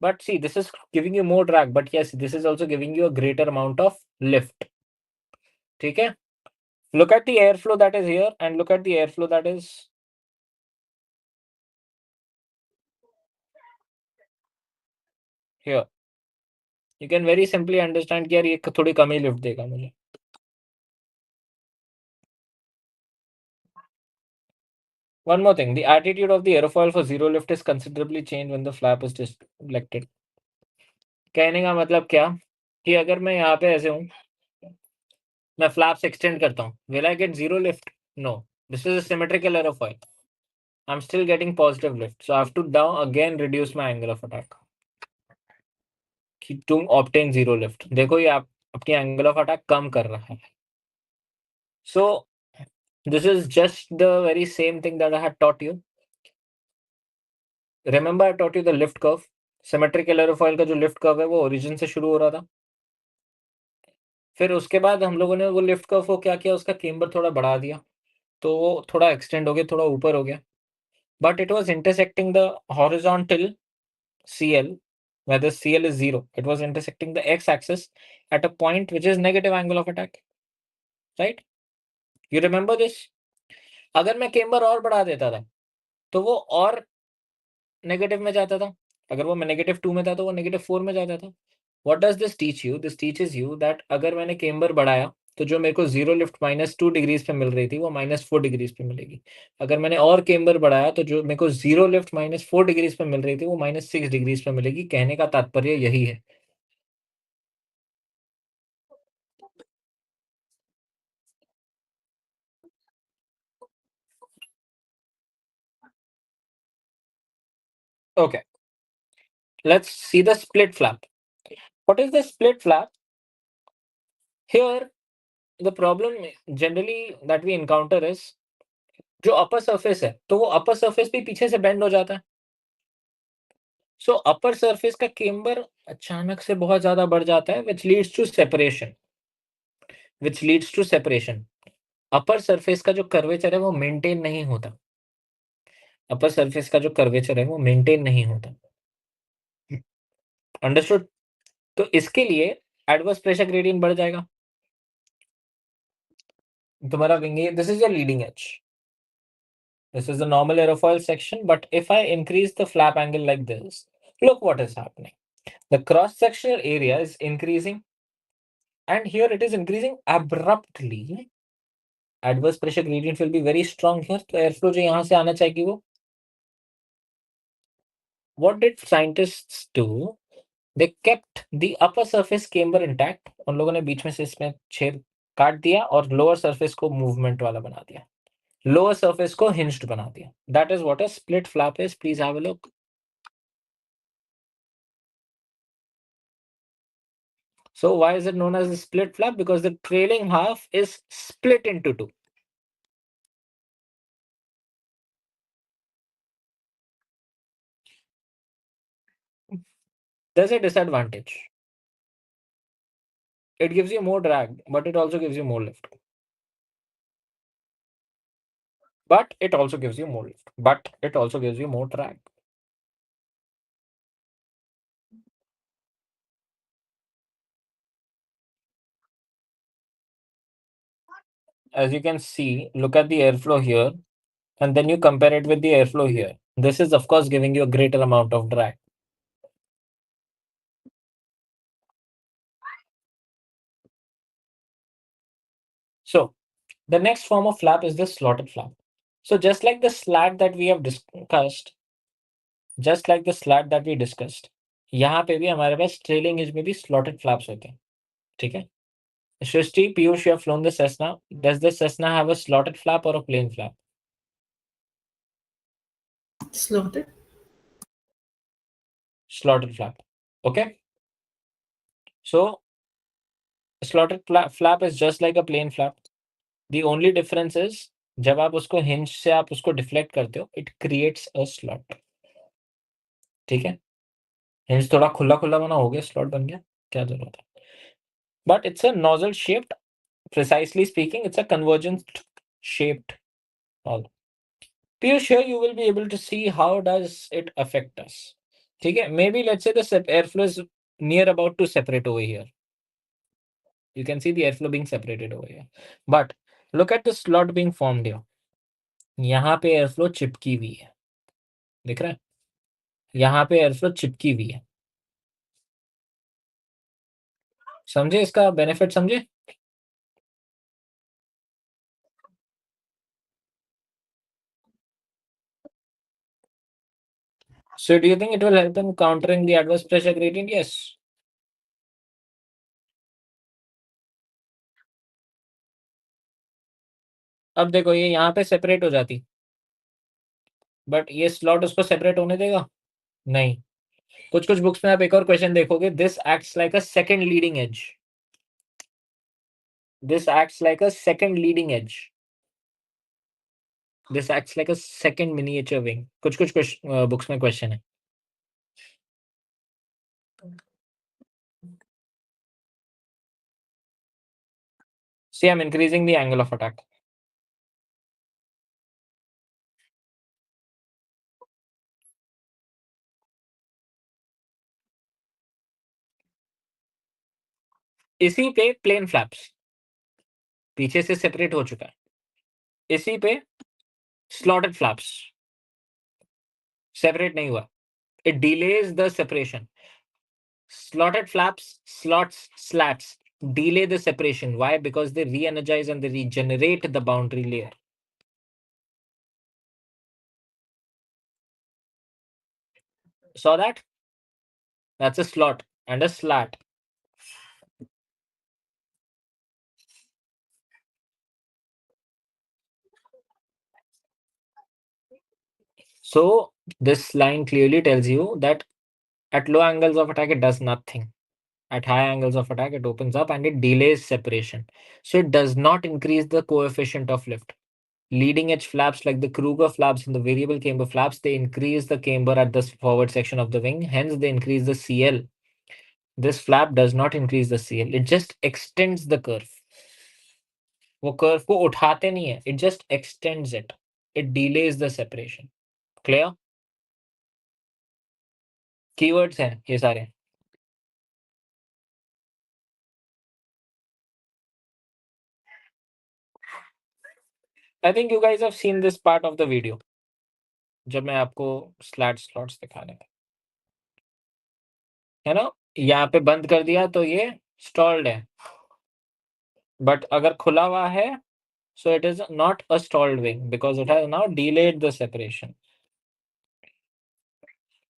But see, this is giving you more drag, but yes, this is also giving you a greater amount of lift. ठीक है? Look at the airflow that is here and look at the airflow that is here. You can very simply understand कि यार ये थोड़ी कम ही lift देगा मुझे. One more thing, the attitude of the aerofoil for zero lift is considerably changed when the flap is deflected. कहने का मतलब क्या कि अगर मैं यहाँ पे ऐसे हूँ, मैं flaps extend करता हूँ, will I get zero lift? No. This is a symmetrical aerofoil. I'm still getting positive lift, so I have to now again reduce my angle of attack to obtain zero lift. देखो ये आप अपनी angle of attack कम कर रहा है. So this is just the very same thing that I had taught you. Remember I taught you the lift curve. Symmetrical aerofoil का जो lift curve है वो origin से शुरू हो रहा था. फिर उसके बाद हम लोगों ने वो लिफ्ट कर्व को क्या किया, उसका केम्बर थोड़ा बढ़ा दिया, तो वो थोड़ा एक्सटेंड हो गया, थोड़ा ऊपर हो गया. But it was intersecting the horizontal CL, where the CL is 0. It was intersecting the x axis at a point which is negative angle of attack. Right? You remember this? अगर मैं camber और बढ़ा देता था तो वो और negative में जाता था. अगर वो -2 में था तो वो -4 में जाता था. What does this teach you? This teaches you that अगर मैंने केम्बर बढ़ाया तो जो मेरे को जीरो लिफ्ट -2 डिग्रीज पे मिल रही थी वो -4 डिग्रीज पे मिलेगी. अगर मैंने और केम्बर बढ़ाया तो जो मेरे को जीरो लिफ्ट -4 डिग्रीज पे मिल रही थी वो -6 डिग्रीज पे मिलेगी. कहने का तात्पर्य यही है. Okay, let's see the split flap. What is the split flap? Here, the problem generally that we encounter is जो अपर सरफेस है तो वो अपर सरफेस भी पीछे से बेंड हो जाता है. सो अपर सरफेस का केम्बर अचानक से बहुत ज्यादा बढ़ जाता है, which leads to separation. Upper surface का जो कर्वेचर है वो मेंटेन नहीं होता. अपर सरफेस का जो कर्वेचर है वो मेंटेन नहीं होता। अंडरस्टूड? तो इसके लिए एडवर्स प्रेशर ग्रेडियंट बढ़ जाएगा। तुम्हारा wing, this is your leading edge, this is the normal aerofoil section, but if I increase the flap angle like this, look what is happening. The cross sectional area is increasing, and here it is increasing abruptly. Adverse pressure gradient will be very strong here. तो airflow जो यहाँ से आना चाहिए वो, what did scientists do? They kept the upper surface camber intact. उन लोगों ने बीच में से इसमें छेद काट दिया और lower surface को movement वाला बना दिया, lower surface को hinged बना दिया. That is what a split flap is. Please have a look. So why is it known as a split flap? Because the trailing half is split into two. There's a disadvantage. It gives you more drag, but it also gives you more lift. But it also gives you more lift. But it also gives you more drag. As you can see, look at the airflow here, and then you compare it with the airflow here. This is, of course, giving you a greater amount of drag. So the next form of flap is the slotted flap. So just like the slat that we have discussed, यहाँ पे भी हमारे पास trailing edge में भी slotted flaps होते हैं, ठीक है? Shrishti, Piyush, you have flown the Cessna. Does the Cessna have a slotted flap or a plain flap? Slotted. Slotted flap. Okay. So slotted flap is just like a plain flap. The only difference is जब आप उसको hinge से आप उसको deflect करते हो, it creates a slot. ठीक है? Hinge थोड़ा खुला खुला बना हो गया, slot बन गया, क्या जरूरत है? But it's a nozzle shaped. Precisely speaking, it's a convergent shaped nozzle. Piyush, here you will be able to see how does it affect us. ठीक है? Maybe let's say the airflow is near about to separate over here. You can see the airflow being separated over here. But look at the slot being formed here. यहाँ पे airflow चिपकी हुई है, दिख रहा है? यहाँ पे airflow चिपकी हुई है. समझे इसका बेनिफिट? समझे? So do you think it will help in countering the adverse pressure gradient? Yes. अब देखो ये यहाँ पे सेपरेट हो जाती, बट ये स्लॉट उसको सेपरेट होने देगा नहीं. कुछ कुछ बुक्स में आप एक और क्वेश्चन देखोगे, this acts like a second leading edge. This acts like a second leading edge. This acts like a second miniature wing. कुछ कुछ बुक्स में क्वेश्चन है. See, I'm increasing the angle of attack. इसी पे plane flaps पीछे से separate हो चुका है. इसी पे स्लॉटेड फ्लैप्स सेपरेट नहीं हुआ. It delays the separation. Slotted flaps, slats delay the separation. Why? Because they re-energize and they regenerate the boundary layer. Saw that? That's a slot and a slat. So this line clearly tells you that at low angles of attack, it does nothing. At high angles of attack, it opens up and it delays separation. So it does not increase the coefficient of lift. Leading edge flaps like the Kruger flaps and the variable camber flaps, they increase the camber at the forward section of the wing. Hence, they increase the CL. This flap does not increase the CL. It just extends the curve. वो curve को उठाते नहीं है. It just extends it. It delays the separation. Clear? Keywords हैं ये सारे. I think you guys have seen this part of the video. जब मैं आपको स्लैट स्लॉट्स दिखा रहा था, है ना? यहाँ पे बंद कर दिया तो ये स्टॉल्ड है. बट अगर खुला हुआ है, so it is not a stalled wing because it has now delayed the separation.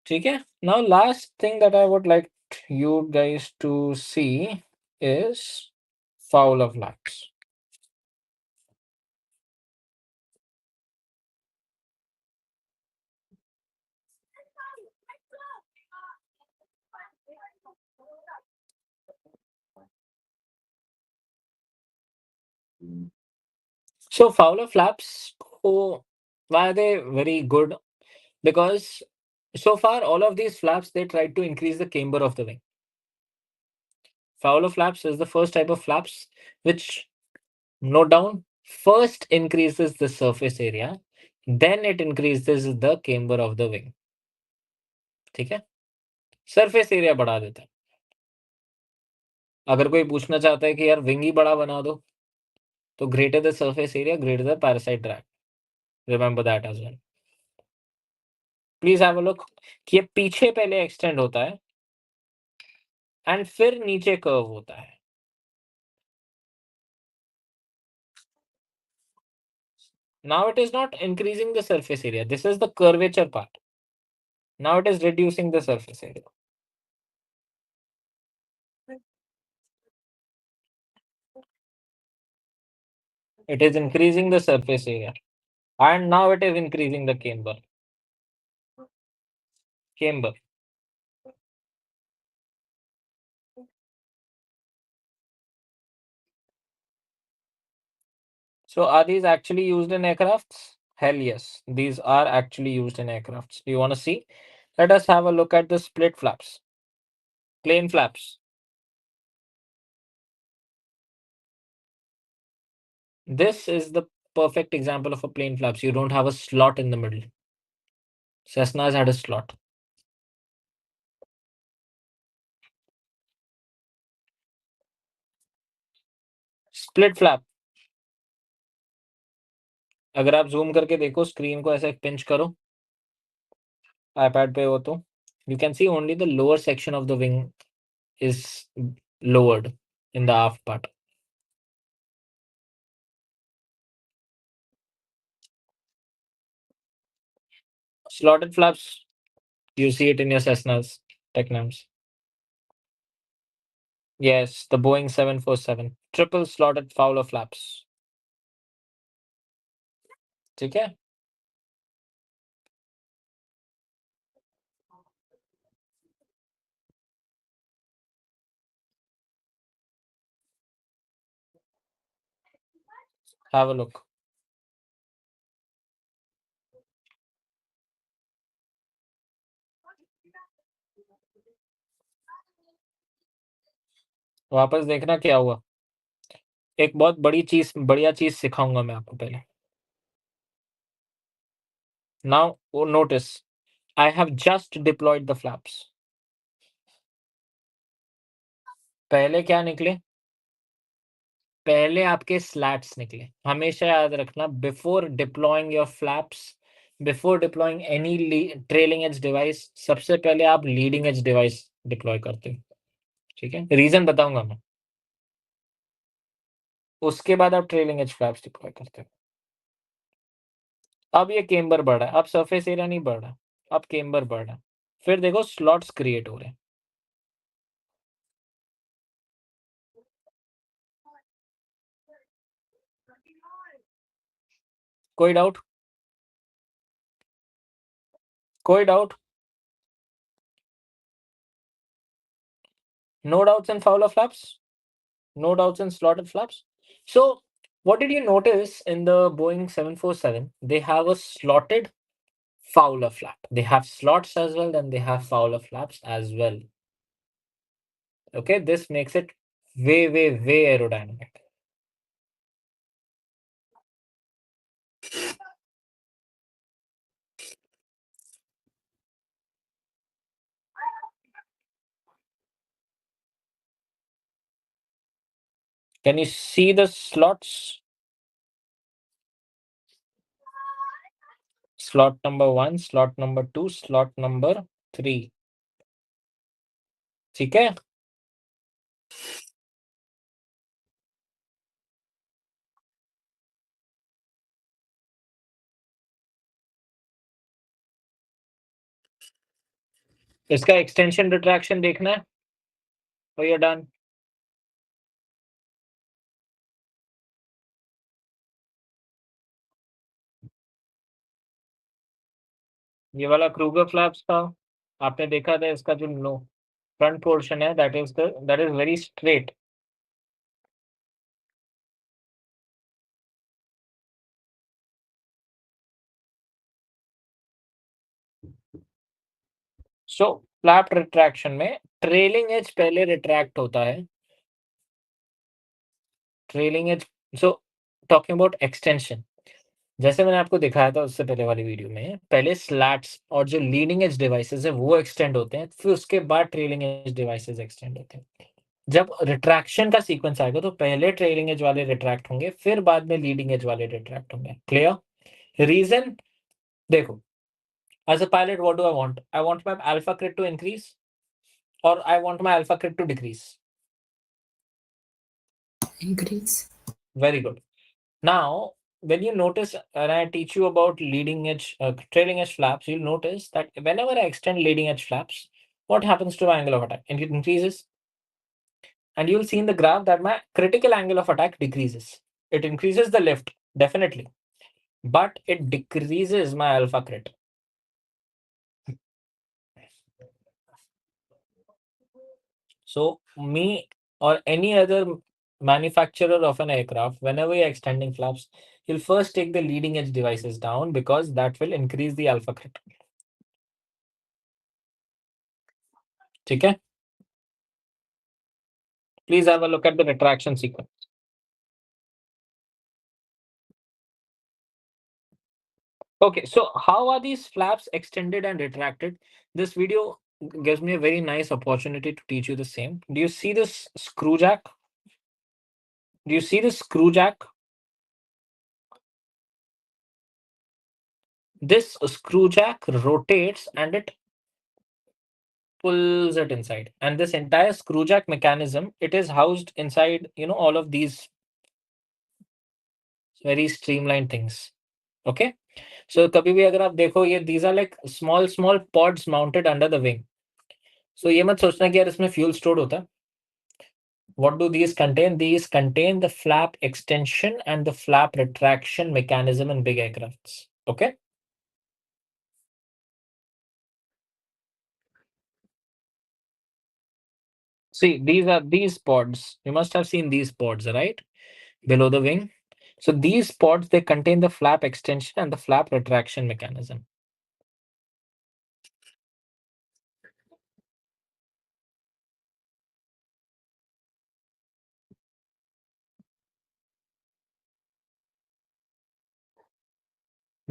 ठीक है? Now last thing that I would like you guys to see is Fowler flaps. So Fowler flaps, oh, why are they very good? Because so far all of these flaps they tried to increase the camber of the wing. Fowler flaps is the first type of flaps which, note down, first increases the surface area, then it increases the camber of the wing. ठीक है? Surface area बढ़ा देता है. अगर कोई पूछना चाहता है कि यार विंग ही बड़ा बना दो, तो greater the surface area greater the parasite drag. Remember that as well. Please have a look कि ये पीछे पहले एक्सटेंड होता है एंड फिर नीचे कर्व होता है. Now it is not increasing the surface area. This is the curvature part. Now it is reducing the surface area. It is increasing the surface area. And now it is increasing the camber. Camber. So are these actually used in aircrafts? Hell yes. These are actually used in aircrafts. Do you want to see? Let us have a look at the split flaps. Plain flaps. This is the perfect example of a plain flaps. You don't have a slot in the middle. Cessna's had a slot. Split flap. अगर आप zoom करके देखो screen को ऐसे pinch करो iPad पे हो तो you can see only the lower section of the wing is lowered in the aft part. Slotted flaps, you see it in your Cessna's, Technams. Yes, the Boeing 747. Triple slotted Fowler flaps. ठीक है? Have a look. वापस देखना क्या हुआ. एक बहुत बढ़िया चीज सिखाऊंगा मैं आपको पहले. Now notice, I have just deployed the flaps. पहले क्या निकले? पहले आपके स्लैट्स निकले. हमेशा याद रखना, before deploying your flaps, before deploying any trailing edge device, सबसे पहले आप लीडिंग एज डिवाइस डिप्लॉय करते हो. ठीक है? रीजन बताऊंगा मैं. उसके बाद आप ट्रेलिंग एज फ्लैप्स डिप्लॉय करते हो. अब ये केम्बर बढ़ रहा है. अब सरफेस एरिया नहीं बढ़ रहा, अब केम्बर बढ़ रहा है. फिर देखो स्लॉट्स क्रिएट हो रहे हैं. कोई डाउट? कोई doubt? No doubts in Fowler flaps? No doubts in slotted flaps? So, what did you notice in the Boeing 747? They have a slotted Fowler flap. They have slots as well, then they have Fowler flaps as well. Okay, this makes it way, way, way aerodynamic. Can you see the slots? Slot number 1, slot number 2, slot number 3. ठीक है? इसका extension retraction देखना है? और you're done. ये वाला Kruger flaps था, आपने देखा था इसका जो नो फ्रंट पोर्शन है that is very straight. So flap retraction में ट्रेलिंग एज पहले रिट्रैक्ट होता है. Trailing edge, so talking about extension, जैसे मैंने आपको दिखाया था उससे पहले वाली वीडियो में, पहले स्लैट्स और जो लीडिंग एज डिवाइसेस है वो एक्सटेंड होते हैं, फिर उसके बाद ट्रेलिंग एज डिवाइसेस एक्सटेंड होते हैं. जब रिट्रैक्शन का सीक्वेंस आएगा तो पहले ट्रेलिंग एज वाले रिट्रैक्ट होंगे, फिर बाद में लीडिंग एज वाले रिट्रैक्ट होंगे. क्लियर? रीजन देखो, as a pilot what do I want? I want my alpha crit to increase or I want my alpha crit to decrease. Increase. Very good. Now when you notice, when I teach you about leading edge trailing edge flaps, you'll notice that whenever I extend leading edge flaps, what happens to my angle of attack? And it increases. And you'll see in the graph that my critical angle of attack decreases. It increases the lift definitely, but it decreases my alpha crit. So me or any other manufacturer of an aircraft, whenever you're extending flaps, you'll first take the leading edge devices down because that will increase the alpha crit. ठीक है? Please have a look at the retraction sequence. Okay, so how are these flaps extended and retracted? This video gives me a very nice opportunity to teach you the same. Do you see this screw jack? Do you see this screw jack? This screw jack rotates and it pulls it inside. And this entire screw jack mechanism, it is housed inside, all of these very streamlined things. Okay? So कभी भी अगर आप देखो ये these are like small pods mounted under the wing. So ये मत सोचना कि यार इसमें fuel stored होता है. What do these contain? These contain the flap extension and the flap retraction mechanism in big aircrafts. Okay? See, these are these pods. You must have seen these pods, right? Below the wing. So these pods, they contain the flap extension and the flap retraction mechanism.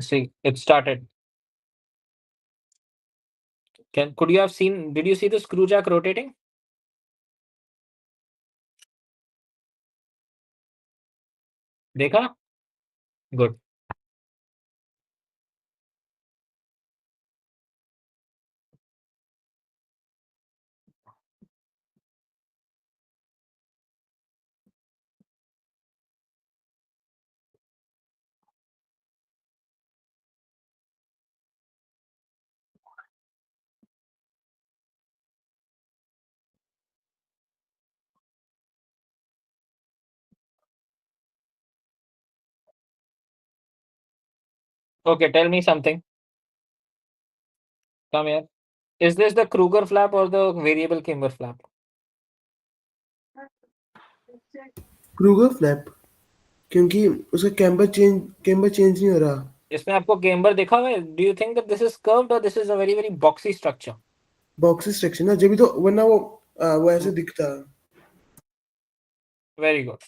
See, it started. Could you have seen, did you see the screw jack rotating? देखा? Good. Okay, tell me something. Come here. Is this the Kruger flap or the variable camber flap? Kruger flap, क्योंकि उसका camber change नहीं हो रहा. इसमें आपको camber दिखा हुआ है? Do you think that this is curved or this is a very very boxy structure? Boxy structure ना, जब भी तो वरना वो ऐसे दिखता. Very good.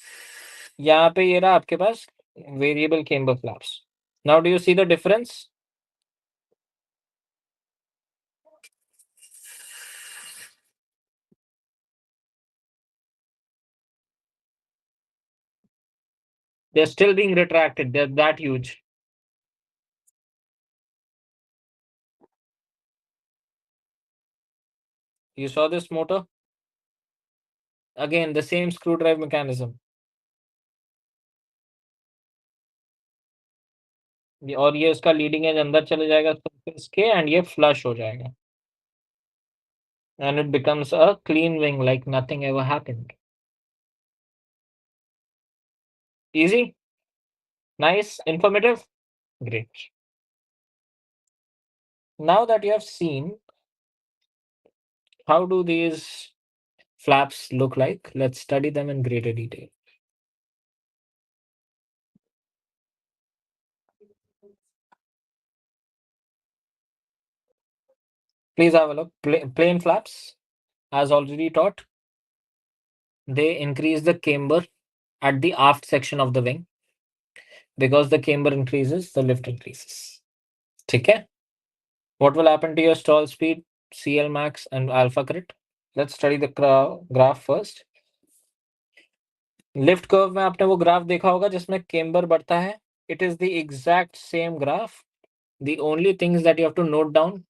यहाँ पे ये रहा आपके पास variable camber flaps. Now do you see the difference? They're still being retracted. They're that huge. You saw this motor? Again, the same screw drive mechanism. और ये इसका लीडिंग एज अंदर चले जाएगा surface के एंड ये फ्लश हो जाएगा. And it becomes a clean wing like nothing ever happened. Easy? Nice? Informative? Great. Now that you have seen how do these flaps look like, let's study them in greater detail. Please have a look. Plain flaps, as already taught, they increase the camber at the aft section of the wing. Because the camber increases, the lift increases. Okay? What will happen to your stall speed, CL max, and alpha crit? Let's study the graph first. Lift curve में आपने वो graph देखा होगा जिसमें camber बढ़ता है. It is the exact same graph. The only things that you have to note down,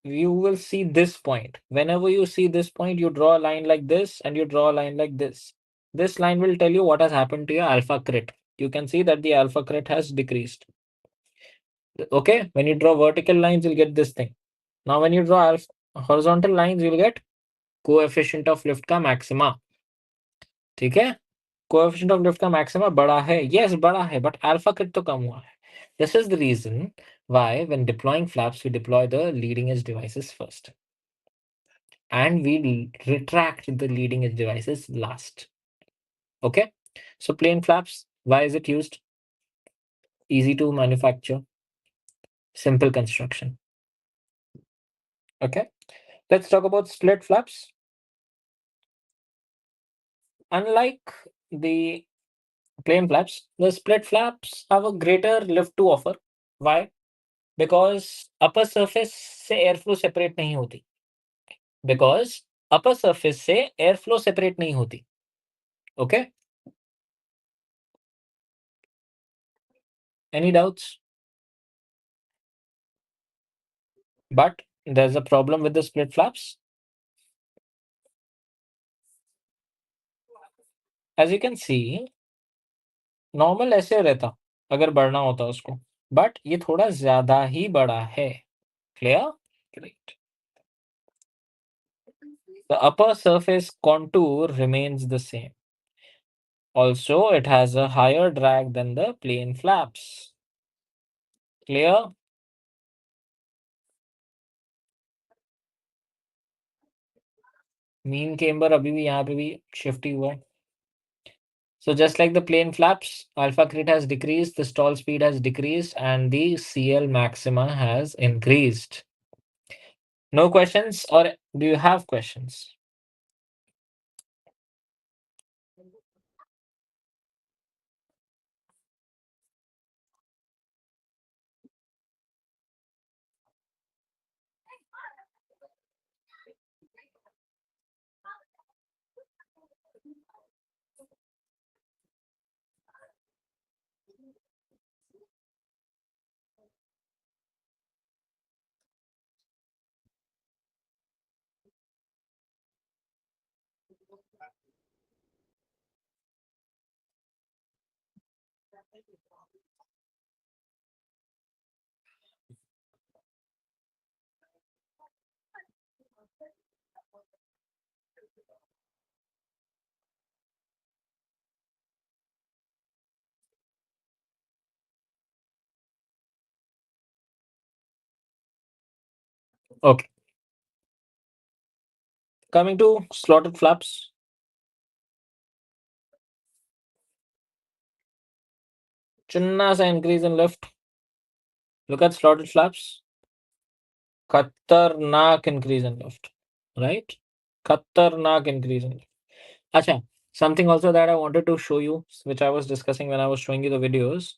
you will see this point. Whenever you see this point, you draw a line like this and you draw a line like this. This line will tell you what has happened to your alpha crit. You can see that the alpha crit has decreased. Okay, when you draw vertical lines, you'll get this thing. Now, when you draw horizontal lines, you'll get coefficient of lift का maxima. ठीक है? Coefficient of lift का maxima बड़ा है. Yes, बड़ा है, but alpha crit तो कम हुआ है. This is the reason why when deploying flaps, we deploy the leading edge devices first. And we retract the leading edge devices last. Okay? So plain flaps, why is it used? Easy to manufacture. Simple construction. Okay? Let's talk about split flaps. Unlike the plain flaps, the split flaps have a greater lift to offer. Why? Because upper surface से airflow separate नहीं होती. Because upper surface से airflow separate नहीं होती. Okay? Any doubts? But there's a problem with the split flaps. As you can see, normal ऐसे रहता अगर बढ़ना होता उसको. But ये थोड़ा ज़्यादा ही बड़ा है. Clear? Great. The upper surface contour remains the same. Also, it has a higher drag than the plain flaps. Clear? Mean camber अभी भी यहाँ पे भी shift ही हुआ है. So just like the plain flaps, alpha crit has decreased, the stall speed has decreased, and the CL maxima has increased. No questions, or do you have questions? Okay. Coming to slotted flaps. Chinna sa increase in lift. Look at slotted flaps. Khatarnak increase in lift. Right? Khatarnak increase in lift. Acha, something also that I wanted to show you, which I was discussing when I was showing you the videos.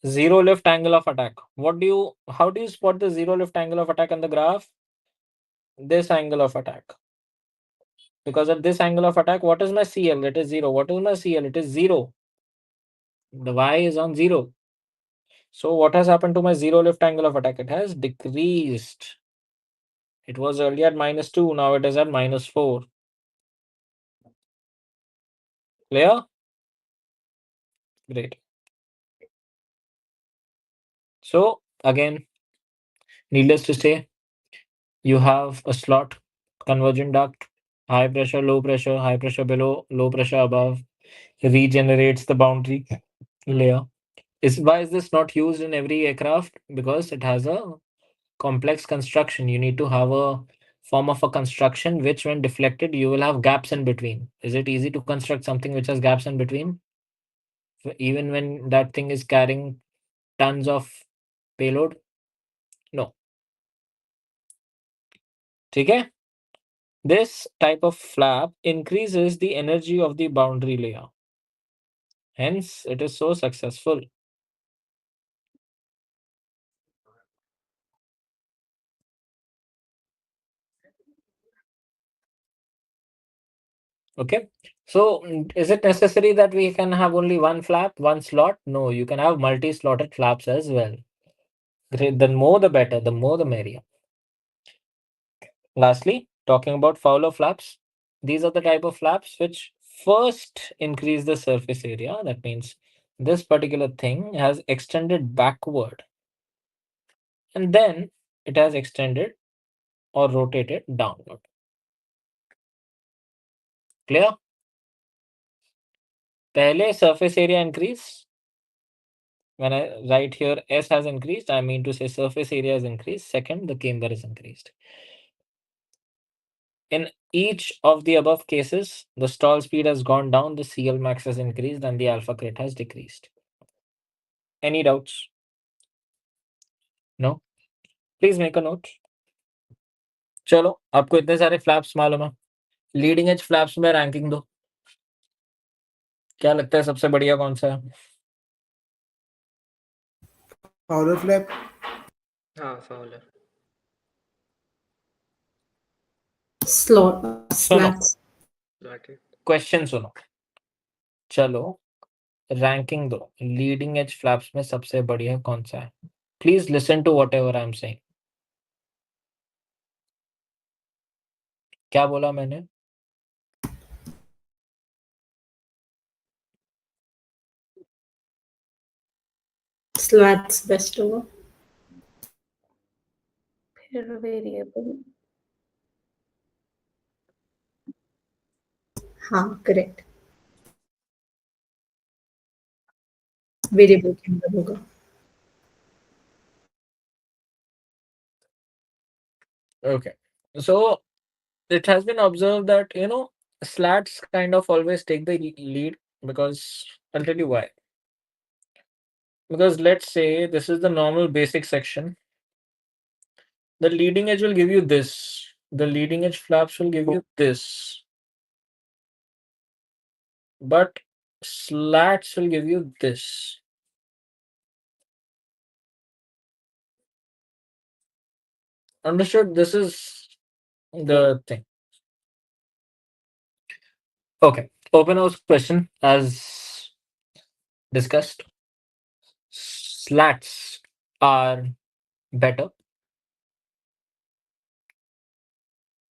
Zero lift angle of attack. How do you spot the zero lift angle of attack on the graph? This angle of attack. Because at this angle of attack, what is my CL? It is 0. What is my CL? It is 0. The y is on 0. So what has happened to my zero lift angle of attack? It has decreased. It was earlier at -2, now it is at -4. Clear? Great. So again, needless to say, you have a slot, convergent duct, high pressure, low pressure, high pressure below, low pressure above, regenerates the boundary layer. Why is this not used in every aircraft? Because it has a complex construction. You need to have a form of a construction which, when deflected, you will have gaps in between. Is it easy to construct something which has gaps in between? Even when that thing is carrying tons of payload? No. Okay? This type of flap increases the energy of the boundary layer. Hence, it is so successful. Okay. So, is it necessary that we can have only one flap, one slot? No, you can have multi-slotted flaps as well. Great. The more the better, the more the merrier. Lastly, talking about Fowler flaps, these are the type of flaps which first increase the surface area. That means this particular thing has extended backward and then it has extended or rotated downward. Clear? पहले surface area increase. When I write here S has increased, I mean to say surface area has increased. Second, the camber is increased. In each of the above cases, the stall speed has gone down, the CL max has increased, and the alpha crit has decreased. Any doubts? No? Please make a note. चलो आपको इतने सारे flaps मालूम है, leading edge flaps में ranking दो, क्या लगता है सबसे बढ़िया कौन सा है? Fowler flap. हाँ, फाउलर. सुनो, Slats. क्वेश्चन सुनो. चलो रैंकिंग दो, लीडिंग एज फ्लैप्स में सबसे बढ़िया कौन सा है? Please listen to whatever I am saying. क्या बोला मैंने? Slats best over. फिर वेरिएबल हाँ, correct. Variable के अंदर होगा. Okay. So it has been observed that, slats kind of always take the lead because I'll tell you why. Because let's say this is the normal basic section. The leading edge will give you this. The leading edge flaps will give you this. But slats will give you this. Understood? This is the thing. Okay. Open house question as discussed. Slats are better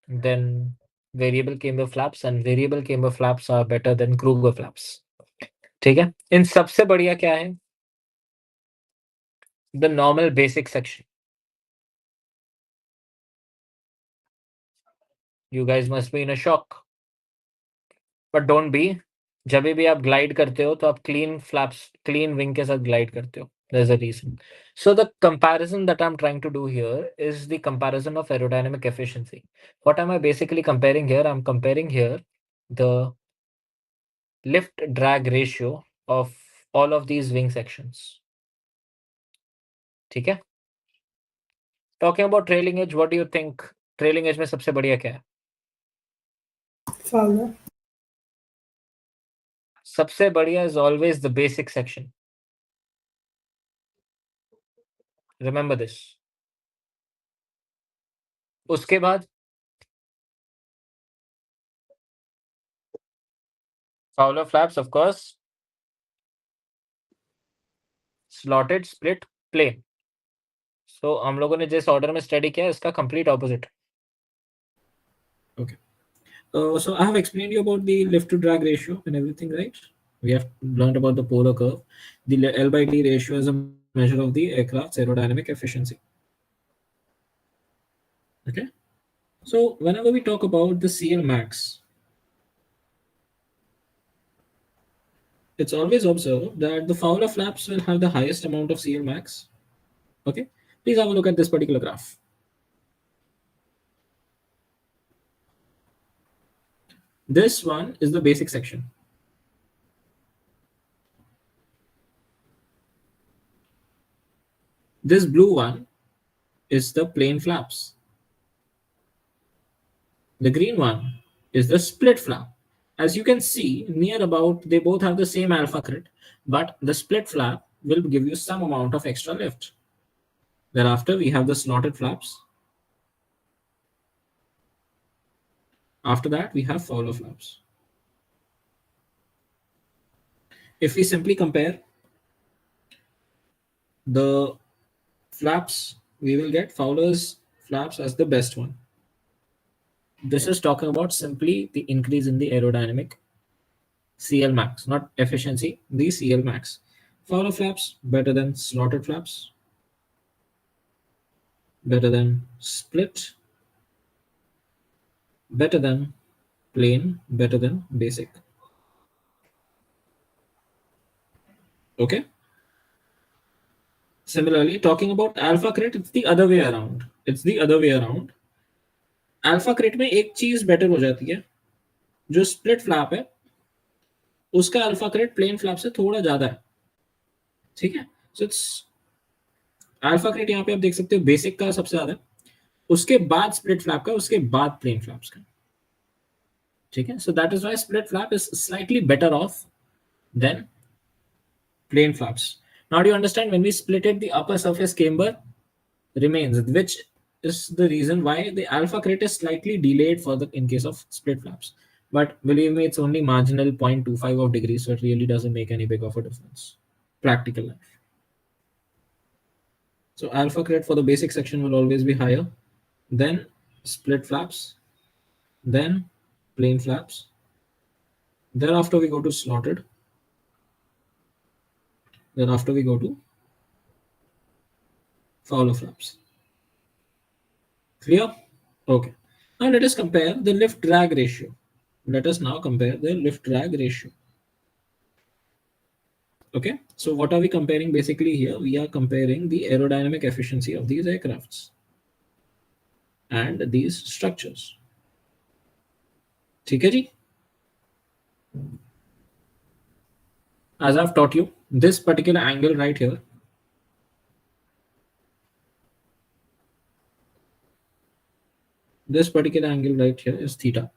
than variable camber flaps and variable camber flaps are better than Kruger flaps. ठीक है? इन सबसे बढ़िया क्या है? The normal basic section. You guys must be in a shock. But don't be. जब भी आप glide करते हो तो आप क्लीन फ्लैप्स, क्लीन विंग के साथ ग्लाइड करते हो. There's a reason. So the comparison that I'm trying to do here is the comparison of aerodynamic efficiency. What am I basically comparing here? I'm comparing here the lift drag ratio of all of these wing sections. ठीक है? Talking about trailing edge, what do you think? Trailing edge में सबसे बढ़िया क्या है? Fowler. सबसे बढ़िया is always the basic section. Remember this. उसके बाद Fowler flaps, of course. Slotted split plain. सो हम लोगों ने जिस ऑर्डर में स्टडी किया इसका complete opposite. Okay. So I have explained you about the lift to drag ratio and everything, right? We have learned about the polar curve. The L by D ratio is a measure of the aircraft's aerodynamic efficiency. Okay. So whenever we talk about the CL max, it's always observed that the Fowler flaps will have the highest amount of CL max. Okay. Please have a look at this particular graph. This one is the basic section. This blue one is the plain flaps. The green one is the split flap. As you can see, near about they both have the same alpha crit, but the split flap will give you some amount of extra lift. Thereafter, we have the slotted flaps. After that, we have Fowler flaps. If we simply compare the flaps, we will get Fowler's flaps as the best one. This is talking about simply the increase in the aerodynamic CL max, not efficiency, the CL max. Fowler flaps better than slotted flaps, better than split, better than plain, better than basic. Okay. Similarly, talking about alpha crit, it's the other way around. It's the other way around. Alpha क्रिट में एक चीज better हो जाती है, जो split flap है उसका alpha क्रिट plane flap से थोड़ा ज्यादा है. ठीक है. सो इट्स अल्फा क्रिट यहाँ पे आप देख सकते हो बेसिक का सबसे ज्यादा है, उसके बाद स्प्लिट फ्लैप का, उसके बाद प्लेन फ्लैप्स का. ठीक है. So that is why split flap is slightly better off than plain flaps. Now do you understand when we splitted the upper surface camber remains, which is the reason why the alpha crit is slightly delayed for the in case of split flaps. But believe me, it's only marginal 0.25 of degrees, so it really doesn't make any big of a difference. Practical life. So alpha crit for the basic section will always be higher than split flaps, then plain flaps. Thereafter we go to slotted. Then after we go to Fowler flaps. Clear? Okay. Now let us compare the lift drag ratio. Let us now compare the lift drag ratio. Okay. So what are we comparing basically here? We are comparing the aerodynamic efficiency of these aircrafts and these structures. ठीक है जी? As I've taught you, this particular angle right here is theta.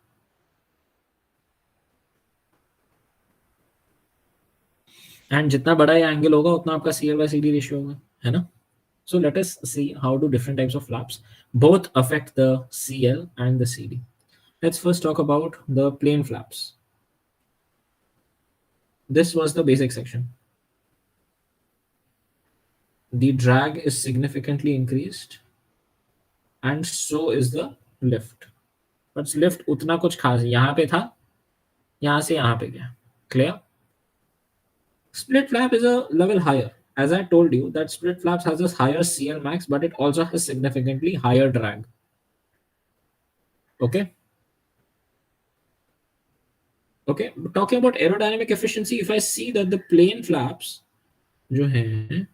And जितना बड़ा ये angle होगा उतना आपका CL by CD ratio होगा, है ना? So let us see how do different types of flaps both affect the CL and the CD. Let's first talk about the plain flaps. This was the basic section. The drag is significantly increased and so is the lift. But lift उतना कुछ खास यहाँ पे था, यहाँ से यहाँ पे गया. Clear? Split flap is a level higher. As I told you that split flaps has a higher CL max, but it also has significantly higher drag. Okay. Okay. Talking about aerodynamic efficiency, if I see that the plain flaps जो हैं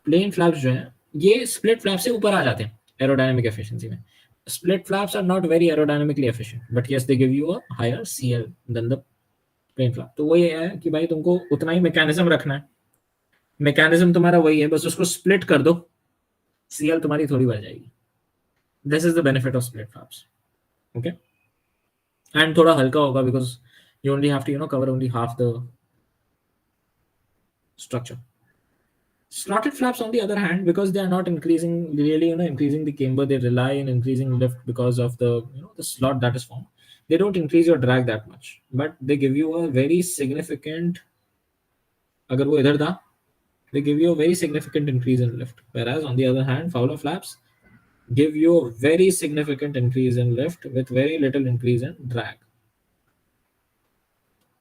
plane flaps जो हैं ये split flap से ऊपर आ जाते हैं एरोडायनेमिक एफिशिएंसी में. Split flaps are not very aerodynamically efficient, but yes they give you a higher CL than the plain flap. तो वो ये है कि भाई तुमको उतना ही मैकेनिज्म रखना है, मैकेनिज्म तुम्हारा वही है, बस उसको स्प्लिट कर दो, सीएल तुम्हारी थोड़ी बढ़ जाएगी. This is the benefit of split flaps. Okay. And थोड़ा हल्का होगा because you only have to cover only half the structure. Slotted flaps, on the other hand, because they are not increasing the camber, they rely on increasing lift because of the the slot that is formed. they don't increase your drag that much, but they give you a very significant, अगर वो इधर था, they give you a very significant increase in lift. Whereas on the other hand, Fowler flaps give you a very significant increase in lift with very little increase in drag.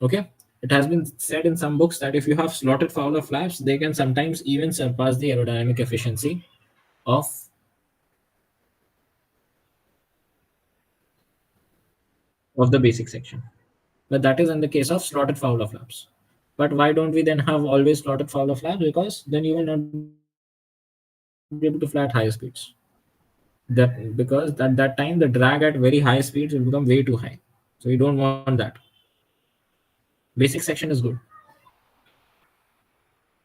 Okay, it has been said in some books that if you have slotted Fowler flaps, they can sometimes even surpass the aerodynamic efficiency of the basic section. But that is in the case of slotted Fowler flaps. But why don't we then have always slotted Fowler flaps? Because then you will not be able to fly at higher speeds. Because at that time the drag at very high speeds will become way too high. So you don't want that. Basic section is good.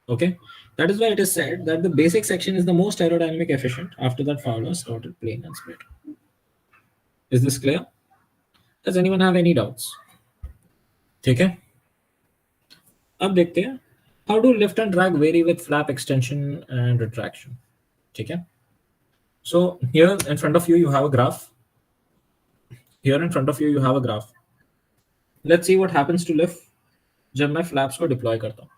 Okay, that is why it is said that the basic section is the most aerodynamic efficient. After that, Fowler, slotted, plane, and split. Is this clear? Does anyone have any doubts? ठीक है, अब देखते हैं how do lift and drag vary with flap extension and retraction. ठीक है, so here in front of you you have a graph. Here in front of you have a graph. Let's see what happens to lift जब मैं flaps को deploy करता हूँ.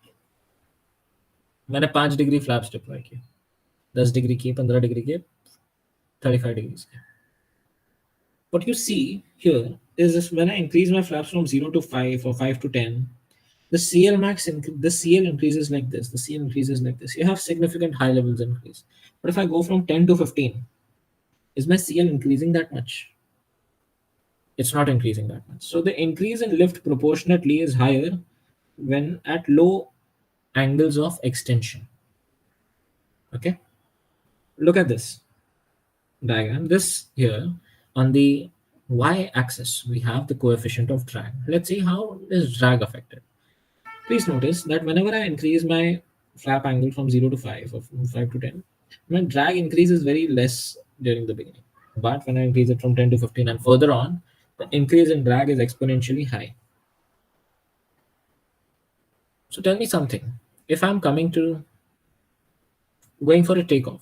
मैंने 5 degree flaps deploy किए, 10 degree किए, 15 डिग्री किए, 35 degrees किए. What you see here is this, when I increase my flaps from 0 to 5 or 5 to 10, the CL max, the CL increases like this, the CL increases like this. You have significant high levels increase. But if I go from 10 to 15, is my CL increasing that much? It's not increasing that much. So the increase in lift proportionately is higher when at low angles of extension. Okay, look at this diagram. This here on the y-axis we have the coefficient of drag. Let's see how is drag affected. Please notice that whenever I increase my flap angle from 0 to 5 or from 5 to 10, my drag increase is very less during the beginning. But when I increase it from 10 to 15 and further on, the increase in drag is exponentially high. So tell me something. If I'm going for a takeoff,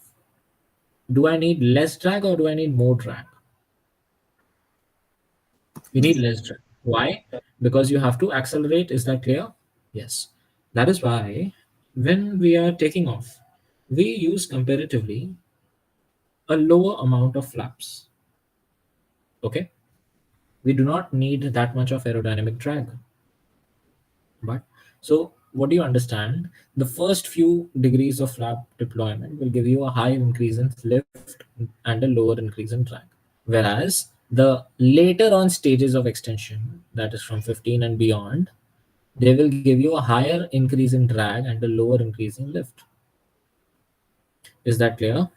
do I need less drag or do I need more drag? You need less drag. Why? Because you have to accelerate. Is that clear? Yes. That is why when we are taking off, we use comparatively a lower amount of flaps. Okay? We do not need that much of aerodynamic drag. But so what do you understand? The first few degrees of flap deployment will give you a high increase in lift and a lower increase in drag. Whereas the later on stages of extension, that is from 15 and beyond, they will give you a higher increase in drag and a lower increase in lift. Is that clear?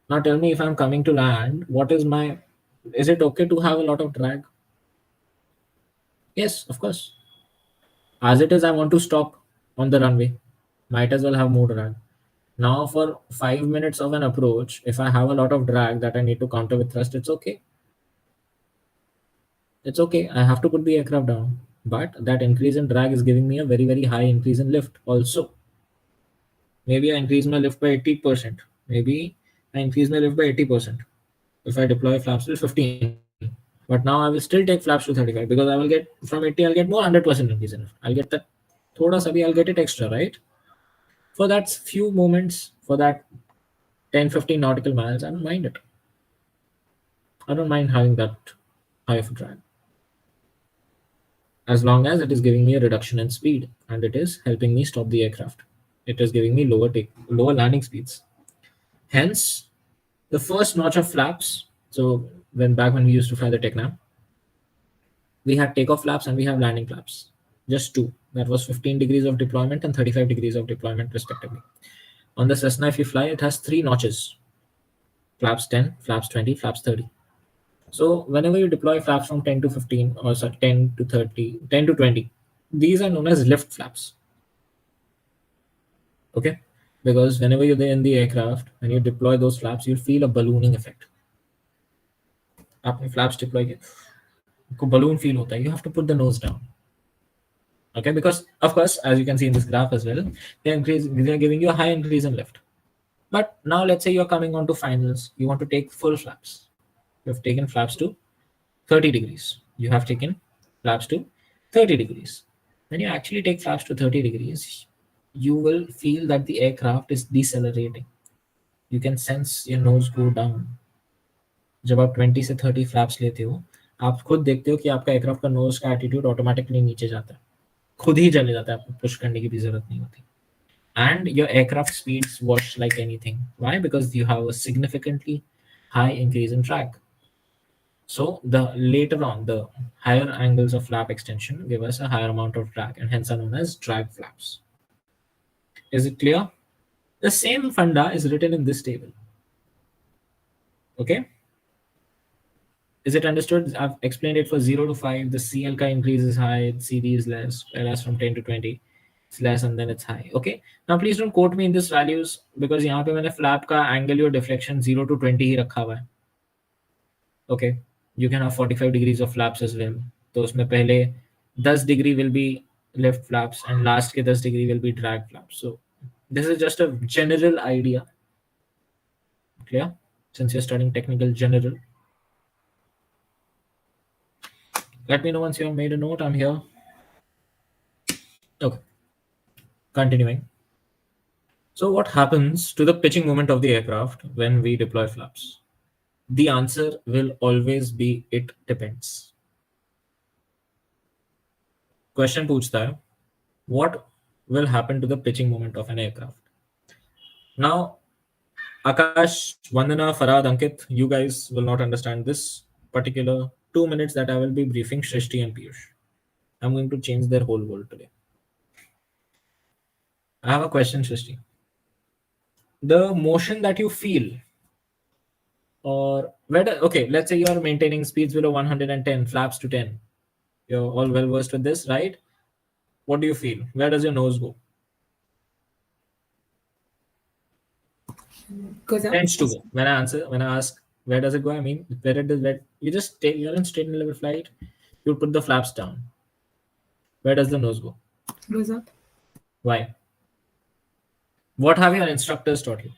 Now tell me, if I'm coming to land, is it okay to have a lot of drag? Yes, of course. As it is, I want to stop on the runway. Might as well have more drag. Now for 5 minutes of an approach, if I have a lot of drag that I need to counter with thrust, it's okay. It's okay. I have to put the aircraft down. But that increase in drag is giving me a very, very high increase in lift also. Maybe I increase my lift by 80%. Maybe I increase my lift by 80%. If I deploy flaps till 15. But now I will still take flaps to 35 because I will get from 80, I'll get more 100% increase in lift. I'll get that thoda sa bhi, I'll get it extra, right? For that few moments, for that 10-15 nautical miles, I don't mind it. I don't mind having that high of a drag. As long as it is giving me a reduction in speed and it is helping me stop the aircraft. It is giving me lower landing speeds. Hence, the first notch of flaps. So back when we used to fly the Tecnam, we had takeoff flaps and we have landing flaps. Just two. That was 15 degrees of deployment and 35 degrees of deployment respectively. On the Cessna, if you fly, it has 3 notches. Flaps 10, flaps 20, flaps 30. So whenever you deploy flaps from 10 to 15 or 10 to 30, 10 to 20, these are known as lift flaps. Okay? Because whenever you're there in the aircraft, when you deploy those flaps, you'll feel a ballooning effect. आपने flaps deploy किए, आपको balloon feel होता है. You have to put the nose down. Okay, because of course, as you can see in this graph as well, they are giving you a high increase in lift. But now let's say you're coming on to finals, you want to take full flaps. You have taken flaps to 30 degrees. You have taken flaps to 30 degrees. When you actually take flaps to 30 degrees, you will feel that the aircraft is decelerating. You can sense your nose go down. जब आप 20 से 30 flaps लेते हो, आप खुद देखते हो कि आपका एयरक्राफ्ट का नोज का एटीट्यूड ऑटोमेटिकली नीचे जाता है, खुद ही चले जाता है, आपको पुश करने की भी जरूरत नहीं होती. And your aircraft speeds wash like anything. Why? Because you have a significantly high increase in drag. So the later on, the higher angles of flap extension give us a higher amount of drag and hence are known as drag flaps. Is it clear? The same funda is written in this table. Okay? Is it understood? I've explained it for 0 to 5. The CL ka increase is high, CD is less, whereas from 10 to 20, it's less and then it's high. Okay? Now please don't quote me in these values because यहाँ पे मैंने flap का angle or deflection 0 to 20 ही रखा हुआ है. Okay? You can have 45 degrees of flaps as well. तो उसमें पहले 10 degree will be left flaps and last के 10 degree will be drag flaps. So this is just a general idea. Clear? Since you're studying technical general. Let me know once you have made a note. I'm here. Okay. Continuing. So what happens to the pitching moment of the aircraft when we deploy flaps? The answer will always be it depends. Question पूछता है, what will happen to the pitching moment of an aircraft? Now, Akash, Vandana, Farad, Ankit, you guys will not understand this particular 2 minutes that I will be briefing Shrishti and Piyush. I'm going to change their whole world today. I have a question, Shrishti. The motion that you feel, or okay, let's say you are maintaining speeds below 110, flaps to 10. You're all well versed with this, right? What do you feel? Where does your nose go? Goes up. Tends to go. When I ask where does it go, I mean you just take, you're in straight and level flight, you put the flaps down. Where does the nose go? Goes up. Why? What have your instructors taught you?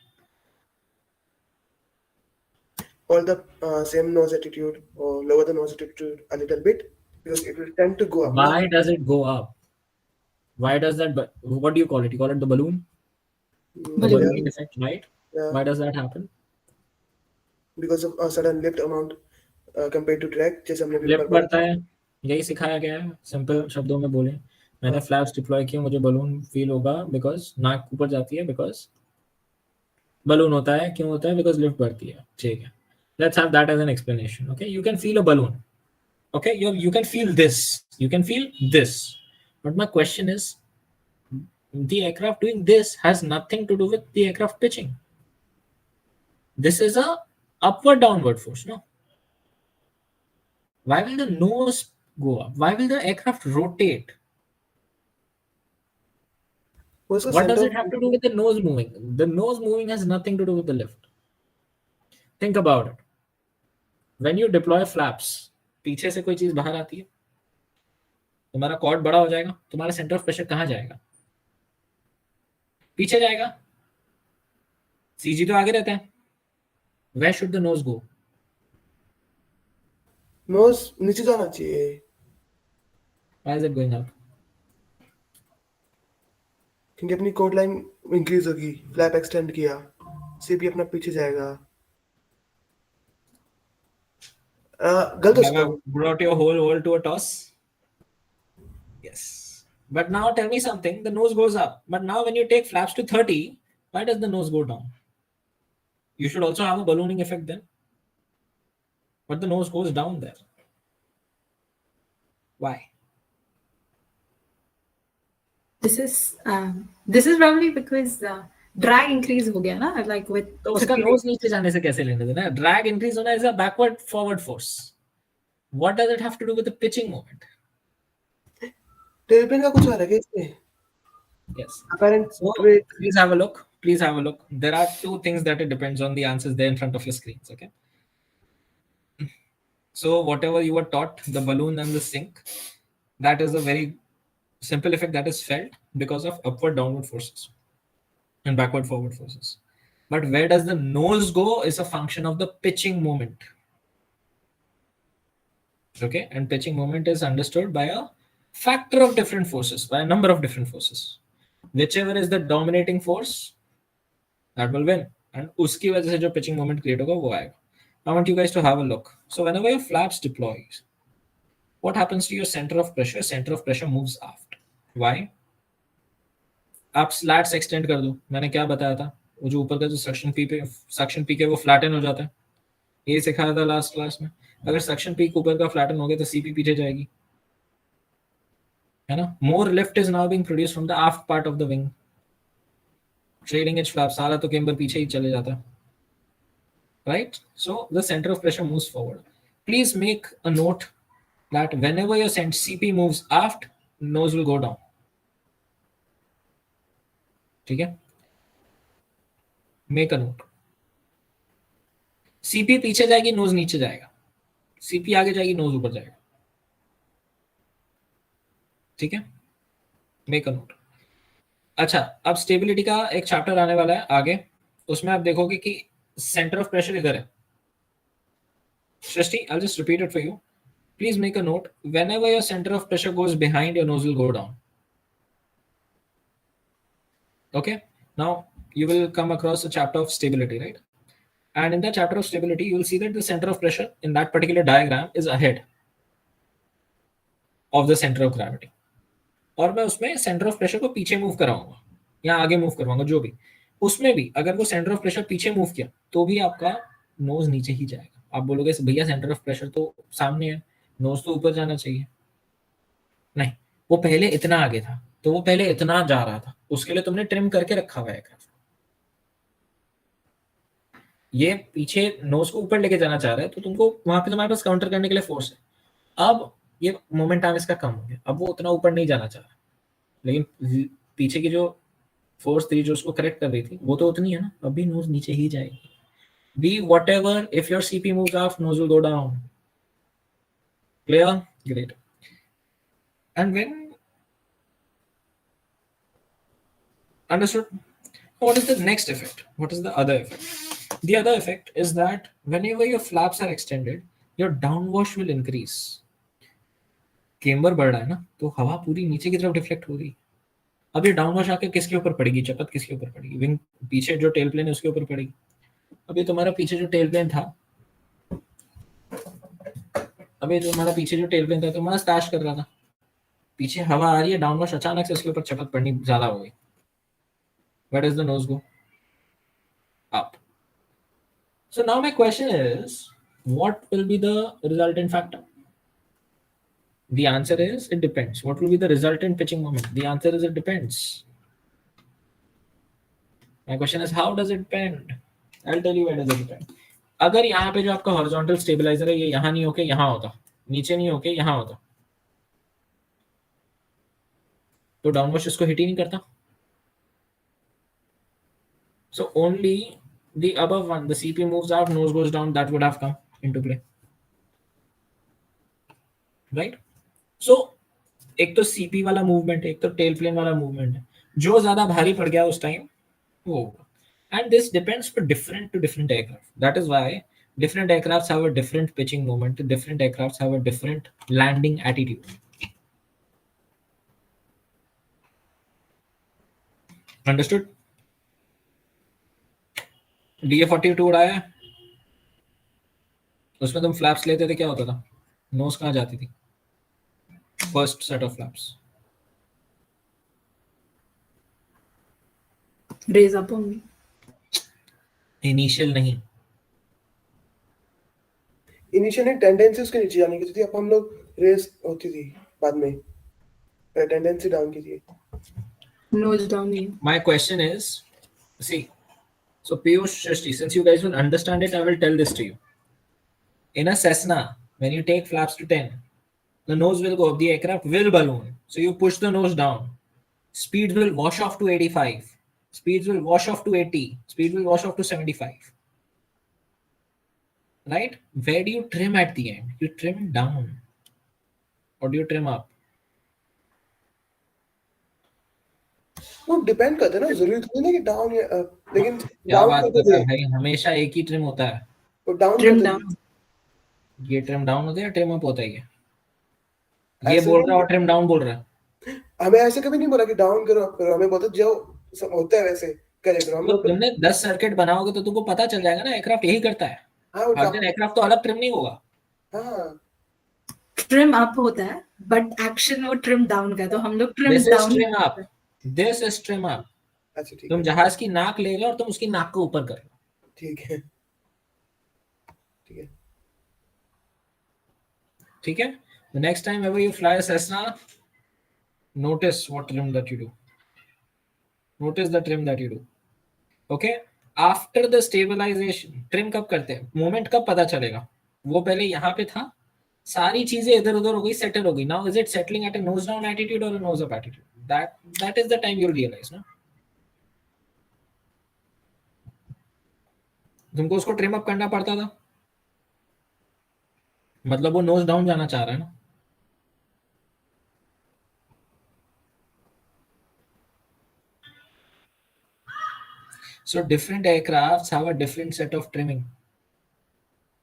All the same nose attitude or lower the nose attitude a little bit because it will tend to go up. Why does it go up? Why does that? What do you call it? You call it the balloon? The Balloon. balloon effect, right? Yeah, Why does that happen? because of a sudden lift amount compared to drag. जैसे हमने lift बढ़ता है, यही सिखाया गया है. Simple शब्दों में बोले, मैंने फ्लैप्स डिप्लॉय किए, मुझे बलून फील होगा बिकॉज नाक ऊपर जाती है, बिकॉज बलून होता है. क्यों होता है? बिकॉज लिफ्ट बढ़ती है. ठीक है, let's have that as an explanation. Okay, you can feel a balloon. Okay, you can feel this, you can feel this, but my question is, the aircraft doing this has nothing to do with the aircraft pitching. This is a upward downward force, no? Why will the nose go up? Why will the aircraft rotate? What does it have to do with the nose moving? The nose moving has nothing to do with the lift. Think about it. When you deploy flaps, पीछे से कोई चीज बाहर आती है, तुम्हारा cord बड़ा हो जाएगा, तुम्हारा सेंटर ऑफ प्रेशर कहाँ जाएगा? पीछे जाएगा. सीजी तो आगे रहता है. Where should the nose go? Nose नीचे जाना चाहिए. Why is it going up? क्योंकि अपनी कोड लाइन इंक्रीज होगी, फ्लैप एक्सटेंड किया, सीपी अपना पीछे जाएगा. गलत हो सकता है. Brought your whole world to a toss? Yes. But now tell me something, the nose goes up. But now when you take flaps to 30, why does the nose go down? You should also have a ballooning effect then. But the nose goes down there. Why? This is probably because drag increase हो गया ना, like with तो उसका nose नीचे जाने से कैसे लेने देना? Drag increase होना is a backward forward force. What does it have to do with the pitching moment? टेलपिन का कुछ आ रहा है इसमें. Yes. Apparent So weight. please have a look. Please have a look. There are two things that it depends on. The answers there in front of your screens. Okay. So whatever you were taught, the balloon and the sink, that is a very simple effect that is felt because of upward downward forces and backward forward forces. But where does the nose go is a function of the pitching moment. Okay, and pitching moment is understood by a factor of different forces, by a number of different forces. Whichever is the dominating force, that will win. And uski wajah se jo pitching moment create hoga, wo aayega. I want you guys to have a look. So whenever your flaps deploys, what happens to your center of pressure? Center of pressure moves aft. Why? आप slats extend कर दो, मैंने क्या बताया था, वो जो ऊपर का जो सक्शन पीक है वो फ्लैटन हो जाता है, ये सिखाया था लास्ट क्लास में. अगर सक्शन पीक ऊपर का फ्लैटन हो गया तो सीपी पीछे जाएगी, है ना. More lift is now being produced from the aft part of the wing. Trailing edge flap सारा तो केम्बर पीछे ही चले जाता है, right. So the centre of pressure moves forward. Please make a note that whenever your CP moves aft, nose will go down. ठीक है, make a note. CP पीछे जाएगी, नोज नीचे जाएगा. सीपी आगे जाएगी, नोज ऊपर जाएगा. ठीक है, मेक अ नोट. अच्छा, अब स्टेबिलिटी का एक चैप्टर आने वाला है आगे, उसमें आप देखोगे कि सेंटर ऑफ प्रेशर इधर है. सृष्टि, I'll just repeat it for you. Please make a note. Whenever your center of pressure goes behind, your nose will go down. Okay. Now you will come across a chapter of stability, right? And in that chapter of stability, you will see that the center of pressure in that particular diagram is ahead of the center of gravity. और मैं उसमें centre of pressure को पीछे move कराऊंगा या आगे move करवाऊंगा, जो भी. उसमें भी अगर वो सेंटर ऑफ प्रेशर पीछे मूव किया तो भी आपका नोज नीचे ही जाएगा. आप बोलोगे भैया सेंटर ऑफ प्रेशर तो सामने है, नोज तो ऊपर जाना चाहिए. नहीं, वो पहले इतना आगे था तो वो पहले इतना जा रहा था, उसके लिए तुमने ट्रिम करके रखा हुआ है एयरक्राफ्ट. ये पीछे नोज को ऊपर लेके जाना चाह रहा है तो तुमको वहां पे तुम्हारे पास काउंटर करने के लिए फोर्स है. अब ये मोमेंट आर्म इसका कम हो गया, अब वो उतना ऊपर नहीं जाना चाह रहा, लेकिन पीछे की जो फोर्स थी जो उसको करेक्ट कर रही थी वो तो उतनी है ना, अभी नोज नीचे ही जाएगी. Be whatever, if your CP moves up, nose will go down. Clear? Great. And when understood, what is the next effect? What is the other effect? The other effect is that whenever your flaps are extended, your downwash will increase. Camber बढ़ रहा है ना, तो हवा पूरी नीचे की तरफ डिफ्लेक्ट हो रही. अब ये डाउनवाश आके किसके ऊपर पड़ेगी? चपत किसके ऊपर पड़ेगी? विंग पीछे जो टेल प्लेन है उसके ऊपर पड़ेगी. अभी तुम्हारा पीछे जो टेल प्लेन था, तुम्हारा स्टैश कर रहा था, पीछे हवा आ रही है, डाउनवाश अचानक से उसके ऊपर चपत पड़नी ज्यादा हो गई. Where does the nose go? Up. So now my question is, what will be the resultant factor? The answer is it depends. What will be the resultant pitching moment? The answer is it depends. My question is, how does it depend? I'll tell you where does it depend. अगर यहाँ पे जो आपका horizontal stabiliser है ये यहाँ नहीं होके यहाँ होता, नीचे नहीं होके यहाँ होता, तो डाउनवॉश इसको हिट ही नहीं करता. So only the above one, the CP moves out, nose goes down, that would have come into play, right? So एक तो CP वाला मूवमेंट है, एक तो टेल प्लेन वाला मूवमेंट है, जो ज्यादा भारी पड़ गया उस टाइम वो होगा. And this depends for different to different aircraft. That is why different aircrafts have a different pitching moment, different aircrafts have a different landing attitude. Understood? DA-42 उड़ाया, उसमें तुम फ्लैप्स लेते थे, क्या होता था? नोज कहाँ जाती थी? First set of flaps raise up होंगे. इनिशियल नहीं, इनिशियली टेंडेंसी उसके नीचे जाने की थी, अब हम लोग रेस होती थी बाद में, टेंडेंसी डाउन की थी. Nose down here. my question is, see, so Piyush, Shrishti, since you guys will understand it, I will tell this to you. In a Cessna, when you take flaps to 10, the nose will go up, the aircraft will balloon, so you push the nose down, speeds will wash off to 85, speeds will wash off to 80, speed will wash off to 75, right? Where do you trim at the end? You trim down or do you trim up? वो depend करता है ना, जरूरी थोड़ी ना कि down या up, लेकिन क्या डाउन बात करते करता है थे, भाई, हमेशा एक ही ट्रिम होता है. वो डाउन Trim करते down. थे. ये ट्रिम डाउन होता है या ट्रिम अप होता है? ये ऐसे बोल नहीं, रहा है और ट्रिम डाउन बोल रहा है। हमें ऐसे कभी नहीं बोला कि डाउन करो अप करो, हमें बोलते जो सब होता है वैसे करे करो, हम तो लोग। तुमने 10 सर्किट बनाओगे तो तुमको पता चल जाएगा ना, एयरक्राफ्ट यही करता है। हाँ हर उनका, दिन एयरक्राफ्ट तो अलग ट्रिम नहीं होगा। हाँ ट्रिम अप होता है बट एक्शन वो ट्रिम डाउन का है, तो हम लोग trim this is down. Trim up, this is trim up. अच्छा ठीक तुम है, जहाज की नाक ले रहे हो और तुम उसकी नाक को ऊपर कर रहे हो। ठीक है ठीक है। ठीक है, the next time ever you fly a Cessna, notice what trim that you do. Notice the trim that you do. Okay, after the stabilization, trim कब करते हैं, मोमेंट कब पता चलेगा? वो पहले यहाँ पे था, सारी चीजें इधर उधर हो गई, सेटल हो गई. Now is it settling at a nose down attitude or a nose up attitude? That is the time you'll realize ना. तुमको उसको ट्रिम अप करना पड़ता था, मतलब वो नोज डाउन जाना चाह रहा है ना. So different aircrafts have a different set of trimming.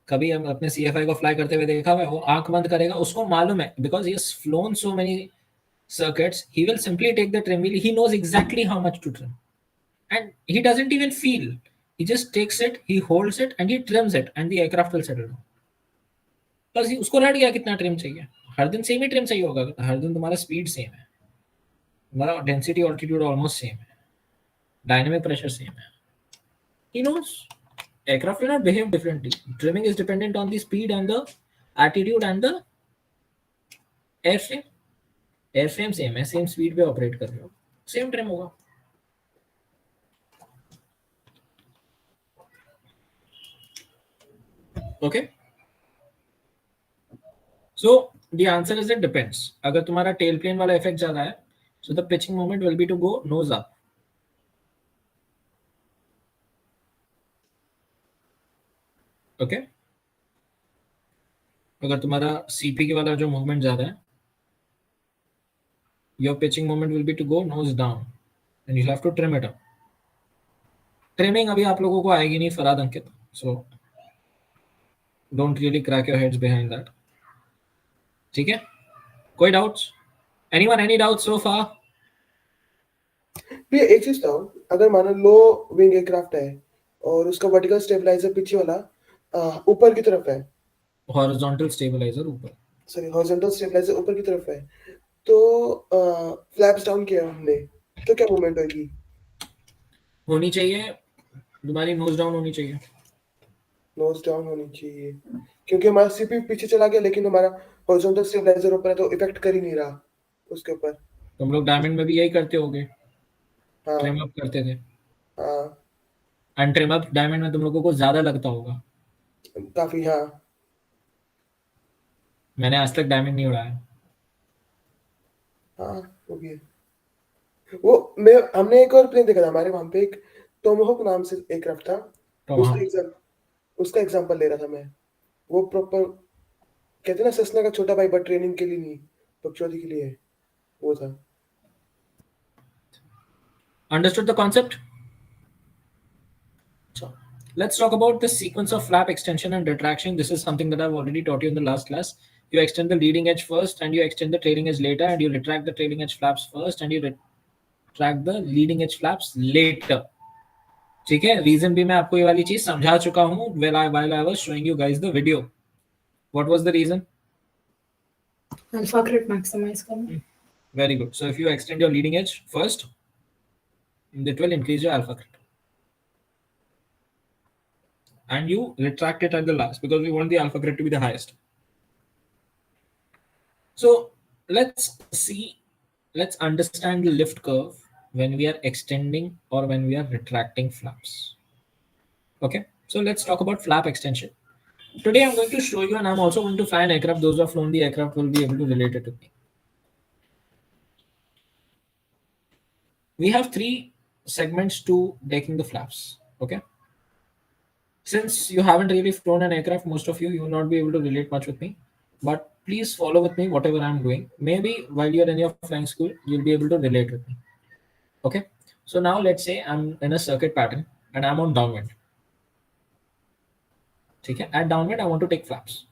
कभी हम अपने CFI को फ्लाई करते हुए देखा हुआ है, वो आंख बंद करेगा, उसको मालूम है, because he has phloem so many circuits, he will simply take the trim wheel. He knows exactly how much to trim, and he doesn't even feel. He just takes it, he holds it, and he trims it, and the aircraft will settle down. बस उसको रट गया कितना trim चाहिए. हर दिन same ही trim चाहिए होगा, हर दिन तुम्हारा स्पीड सेम है, तुम्हारा डेंसिटी ऑल्टीट्यूड ऑलमोस्ट सेम है, डायनेमिक प्रेशर सेम है. He knows. Aircraft will not behave differently. Trimming is dependent on the speed and the attitude and the airframe. Airframe same है, same speed पे operate कर रहे हो, same trim होगा. Okay, so the answer is it depends. अगर तुम्हारा tail plane वाला effect ज्यादा है, so the pitching moment will be to go nose up. Okay, अगर तुम्हारा सीपी के वाला जो मूवमेंट ज्यादा है, your pitching moment will be to go nose down and you'll have to trim it up. Trimming अभी आप लोगों को आएगी नहीं फराद अंकित, so don't really crack your heads behind that. ठीक है, कोई doubts? Anyone any doubts so far? भैया एक चीज बताओ, अगर मानो लो विंग एयरक्राफ्ट है और उसका वर्टिकल स्टेबलाइजर पीछे वाला ऊपर की तरफ है, Horizontal stabilizer ऊपर, सॉरी हॉरिजॉन्टल स्टेबलाइजर ऊपर की तरफ है, तो फ्लैप्स डाउन किया हमने, तो क्या मूवमेंट होगी? होनी चाहिए, तुम्हारी नोज डाउन होनी चाहिए. नोज डाउन होनी चाहिए, क्योंकि हमारा सीपी पीछे चला गया लेकिन हमारा हॉरिजॉन्टल स्टेबलाइजर ऊपर है, तो इफेक्ट कर ही नहीं रहा उसके ऊपर. तुम लोग डायमंड में भी यही करते होगे, हाँ ट्रिम अप करते थे, हाँ एंड ट्रिम अप डायमंड में तुम लोगों को ज्यादा लगता होगा. काफी, हाँ मैंने आज तक डायमंड नहीं उड़ाया. हाँ वो भी है. वो मैं हमने एक और प्लेन देखा था हमारे वहां पे, एक टोमहोक नाम से एयरक्राफ्ट था, उसका एग्जांपल ले रहा था मैं. वो प्रॉपर कहते हैं ना सेस्ना का छोटा भाई, बट ट्रेनिंग के लिए नहीं, पक्षवादी के लिए है, वो था. Understood the concept? So let's talk about the sequence of flap extension and retraction. This is something that I've already taught you in the last class. You extend the leading edge first and you extend the trailing edge later, and you retract the trailing edge flaps first and you retract the leading edge flaps later. ठीक है, reason भी मैं आपको ये वाली चीज समझा चुका हूँ while I was showing you guys the video. What was the reason? Alpha grid maximize करना. Very good. So if you extend your leading edge first, it will increase your alpha grid. And you retract it at the last because we want the alpha grid to be the highest. So let's understand the lift curve when we are extending or when we are retracting flaps. Okay, so let's talk about flap extension. Today I'm going to show you, and I'm also going to fly an aircraft. Those who have flown the aircraft will be able to relate it to me. We have 3 segments to taking the flaps. Okay, since you haven't really flown an aircraft, most of you will not be able to relate much with me, but please follow with me whatever I'm doing. Maybe while you're in your flying school, you'll be able to relate with me. Okay, so now let's say I'm in a circuit pattern and I'm on downwind. Okay, at downwind I want to take flaps.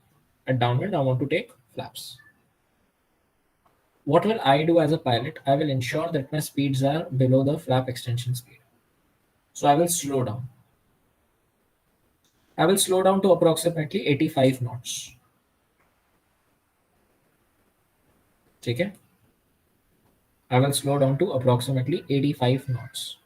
At downwind, I want to take flaps. What will I do as a pilot? I will ensure that my speeds are below the flap extension speed. So I will slow down. I will slow down to approximately 85 knots. Okay? I will slow down to approximately 85 knots.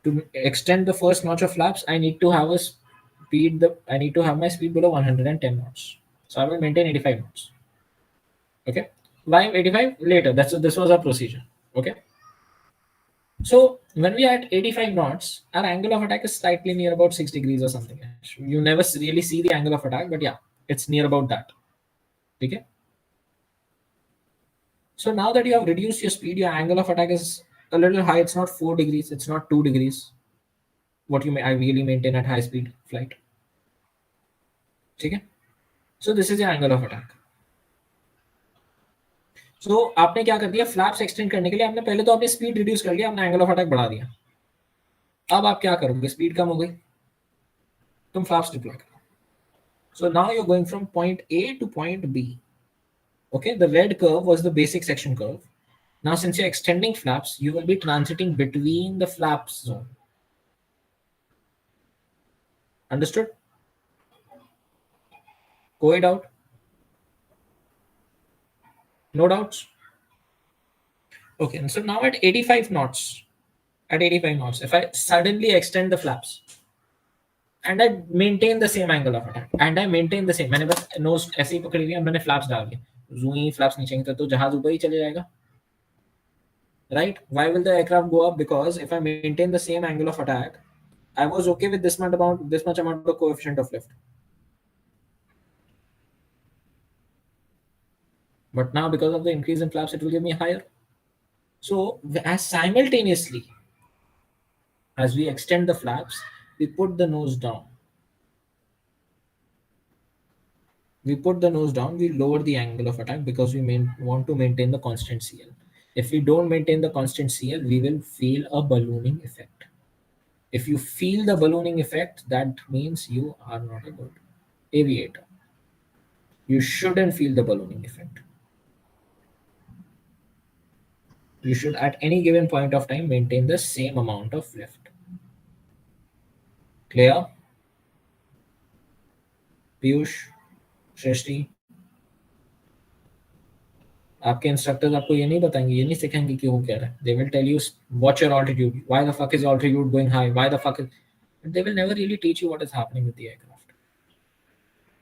To extend the first notch of flaps, I need to have a speed. I need to have my speed below 110 knots. So I will maintain 85 knots. Okay. Why 85? Later. This was our procedure. Okay. So when we are at 85 knots, our angle of attack is slightly near about 6 degrees or something. You never really see the angle of attack, but yeah, it's near about that. Okay. So now that you have reduced your speed, your angle of attack is a little high. It's not 4 degrees. It's not 2 degrees. What you may ideally maintain at high speed flight. Okay. So this is your angle of attack. So आपने क्या कर दिया, flaps extend करने के लिए आपने पहले तो अपनी स्पीड रिड्यूस कर लिया, आपने एंगल ऑफ अटैक बढ़ा दिया. अब आप क्या करोगे, स्पीड कम हो गई, तुम फ्लैप्स डिप्लॉय करो. So now you're going from point A to point B. Okay, the red curve was the basic section curve. Now since you're extending flaps, you will be transiting between the flaps zone. Understood? Go doubt? No doubts? Okay, and so now at 85 knots, if I suddenly extend the flaps and I maintain the same angle of attack, मैंने बस knows ऐसे ही पकड़ी हुई है, मैंने flaps डाल दिए, जूं ही फ्लैप्स नीचे तो जहाज ऊपर ही चले जाएगा. Right? Why will the aircraft go up? Because if I maintain the same angle of attack, I was okay with this much amount of coefficient of lift. But now because of the increase in flaps, it will give me higher. So as simultaneously as we extend the flaps, we put the nose down. We lower the angle of attack because we want to maintain the constant CL. If we don't maintain the constant CL, we will feel a ballooning effect. If you feel the ballooning effect, that means you are not a good aviator. You shouldn't feel the ballooning effect. You should at any given point of time maintain the same amount of lift. Clear? Piyush, Shrishti, आपके instructors आपको ये नहीं बताएंगे, ये नहीं सिखाएंगे कि वो क्या है. They will tell you watch your altitude. Why the fuck is altitude going high? Why the fuck is... But they will never really teach you what is happening with the aircraft.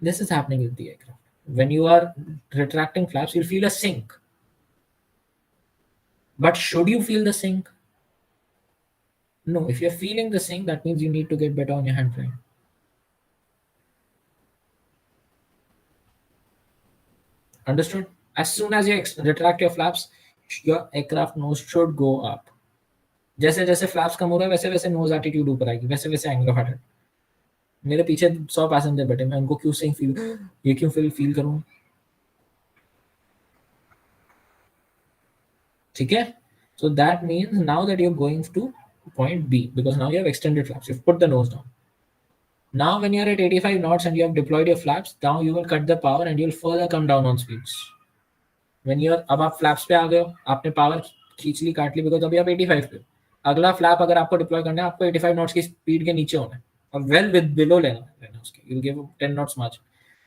This is happening with the aircraft. When you are retracting flaps, you'll feel a sink. But should you feel the sink? No. If you're feeling the sink, that means you need to get better on your hand flying. Understood? As soon as you retract your flaps, your aircraft nose should go up. जैसे जैसे flaps कम हो रहा है वैसे वैसे knows attitude ऊपर आएगी, वैसे वैसे एंगल ऑफ अटैक. मेरे पीछे 100 पैसेंजर बैठे, मैं उनको क्यों सिंक फील, ये क्यों फील करूं? ठीक है? So that means now that you're going to point B, because now you have extended flaps, you've put the nose down. Now when you're at 85 knots and you have deployed your flaps, now you will cut the power and you'll further come down on speeds. When you're अब आप flaps पे आ गए हो, आपने power खींच ली, काट ली, because अभी आप 85 पे. अगला फ्लैप अगर आपको डिप्लॉय करना है, आपको 85 नॉट्स की स्पीड के नीचे होना है और वेल विद बिलो लेना उसके. यू गिव 10 नॉट्स मार्जिन,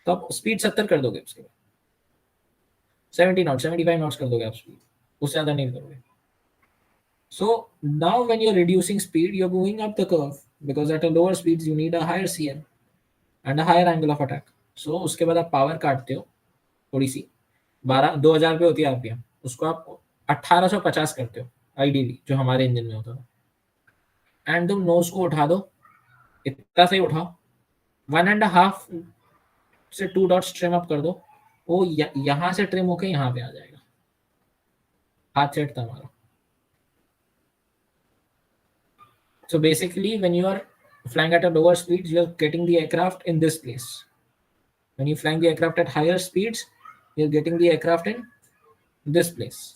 तो आप स्पीड 70 कर दोगे, उसके बाद 70 नॉट्स 75 नॉट्स कर दोगे आप स्पीड, उससे ज़्यादा नहीं करोगे. So now when you're reducing speed, you're moving up the curve because at a lower speeds you need a higher CL and a higher angle of attack. So उसके बाद आप पावर काटते हो थोड़ी सी, 2000 पे होती है RPM, उसको आप 1850 करते हो आइडियली, जो हमारे इंजन में होता था. एंड तुम नोज को उठा दो, इतना से उठाओ, 1.5 से 2 डॉट्स ट्रिम अप कर दो, वो यहाँ से ट्रिम होके यहाँ पे आ जाएगा, हाथ सेट था हमारा. So basically, when you are flying at a lower speeds, you are getting the aircraft in this place. When you flying the aircraft at higher speeds, you are getting the aircraft in this place.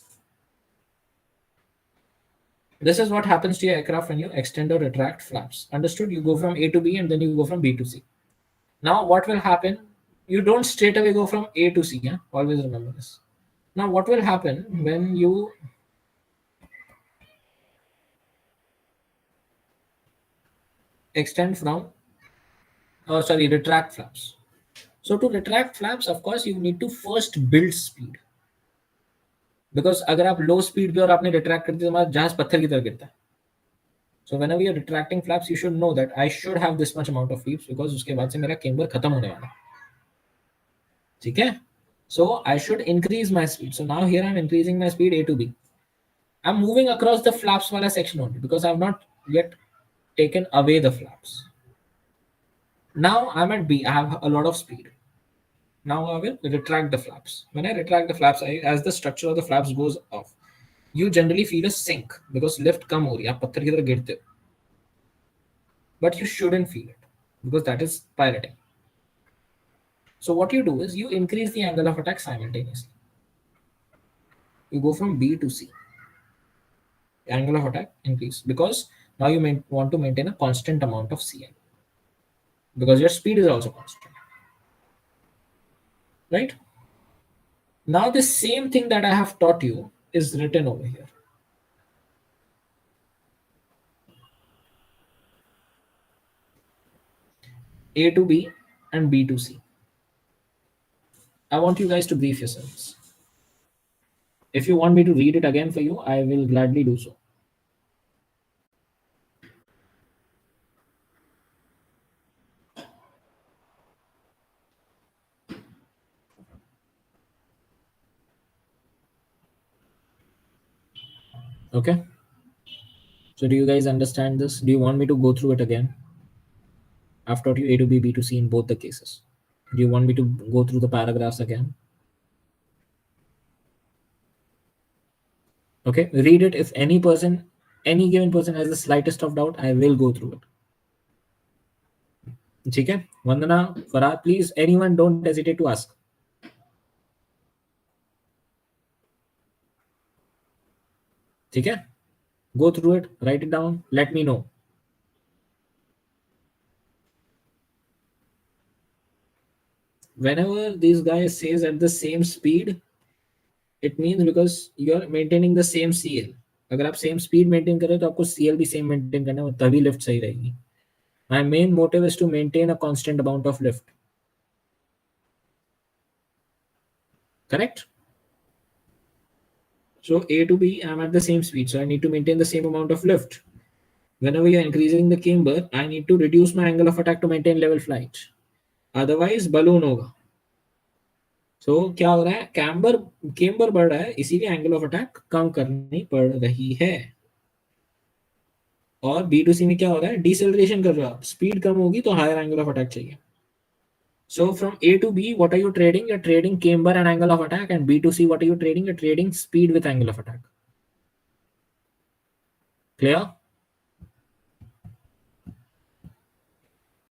This is what happens to your aircraft when you extend or retract flaps. Understood? You go from A to B and then you go from B to C. Now, what will happen you don't straight away go from A to C. Yeah? Always remember this. Now, what will happen when you extend from, retract flaps? So to retract flaps, of course, you need to first build speed. Because अगर आप low speed पे और आपने retract कर दिया तो हमारा जहाज पत्थर की तरह गिरता है. So whenever you're retracting flaps, you should know that I should have this much amount of flaps because उसके बाद से मेरा camber खत्म होने वाला है. ठीक है? So I should increase my speed. So now here I'm increasing my speed A to B. I'm moving across the flaps wala section only because I've not yet taken away the flaps. Now I'm at B. I have a lot of speed. Now I will retract the flaps. When I retract the flaps, as the structure of the flaps goes off, you generally feel a sink because lift कम हो रही है, आप पत्थर की तरह गिरते हो. But you shouldn't feel it because that is piloting. So what you do is you increase the angle of attack simultaneously. You go from B to C. The angle of attack increase because now you want to maintain a constant amount of CL because your speed is also constant. Right? Now the same thing that I have taught you is written over here. A to B and B to C. I want you guys to brief yourselves. If you want me to read it again for you, I will gladly do so. Okay. So do you guys understand this? Do you want me to go through it again? I've taught you A to B, B to C in both the cases. Do you want me to go through the paragraphs again? Okay, read it. If any given person has the slightest of doubt, I will go through it. ठीक है? Vandana, Farad, please, anyone don't hesitate to ask. ठीक है? Go through it, write it down, let me know. Whenever these guys says at the same speed, it means because you're maintaining the same CL. अगर आप same speed maintain कर रहे हो तो आपको CL भी same maintain करना है तभी lift सही रहेगी. My main motive is to maintain a constant amount of lift. Correct? So A to B, I'm at the same speed, so I need to maintain the same amount of lift. Whenever you're increasing the camber, I need to reduce my angle of attack to maintain level flight. Otherwise, balloon होगा. So क्या हो रहा है? camber बढ़ रहा है, इसीलिए angle of attack कम करनी पड़ रही है. और B2C में क्या हो रहा है? Deceleration कर रहे हो आप. Speed कम होगी तो higher angle of attack चाहिए. So from A to B, what are you trading? You're trading camber and angle of attack, and B to C, what are you trading? You're trading speed with angle of attack. Clear?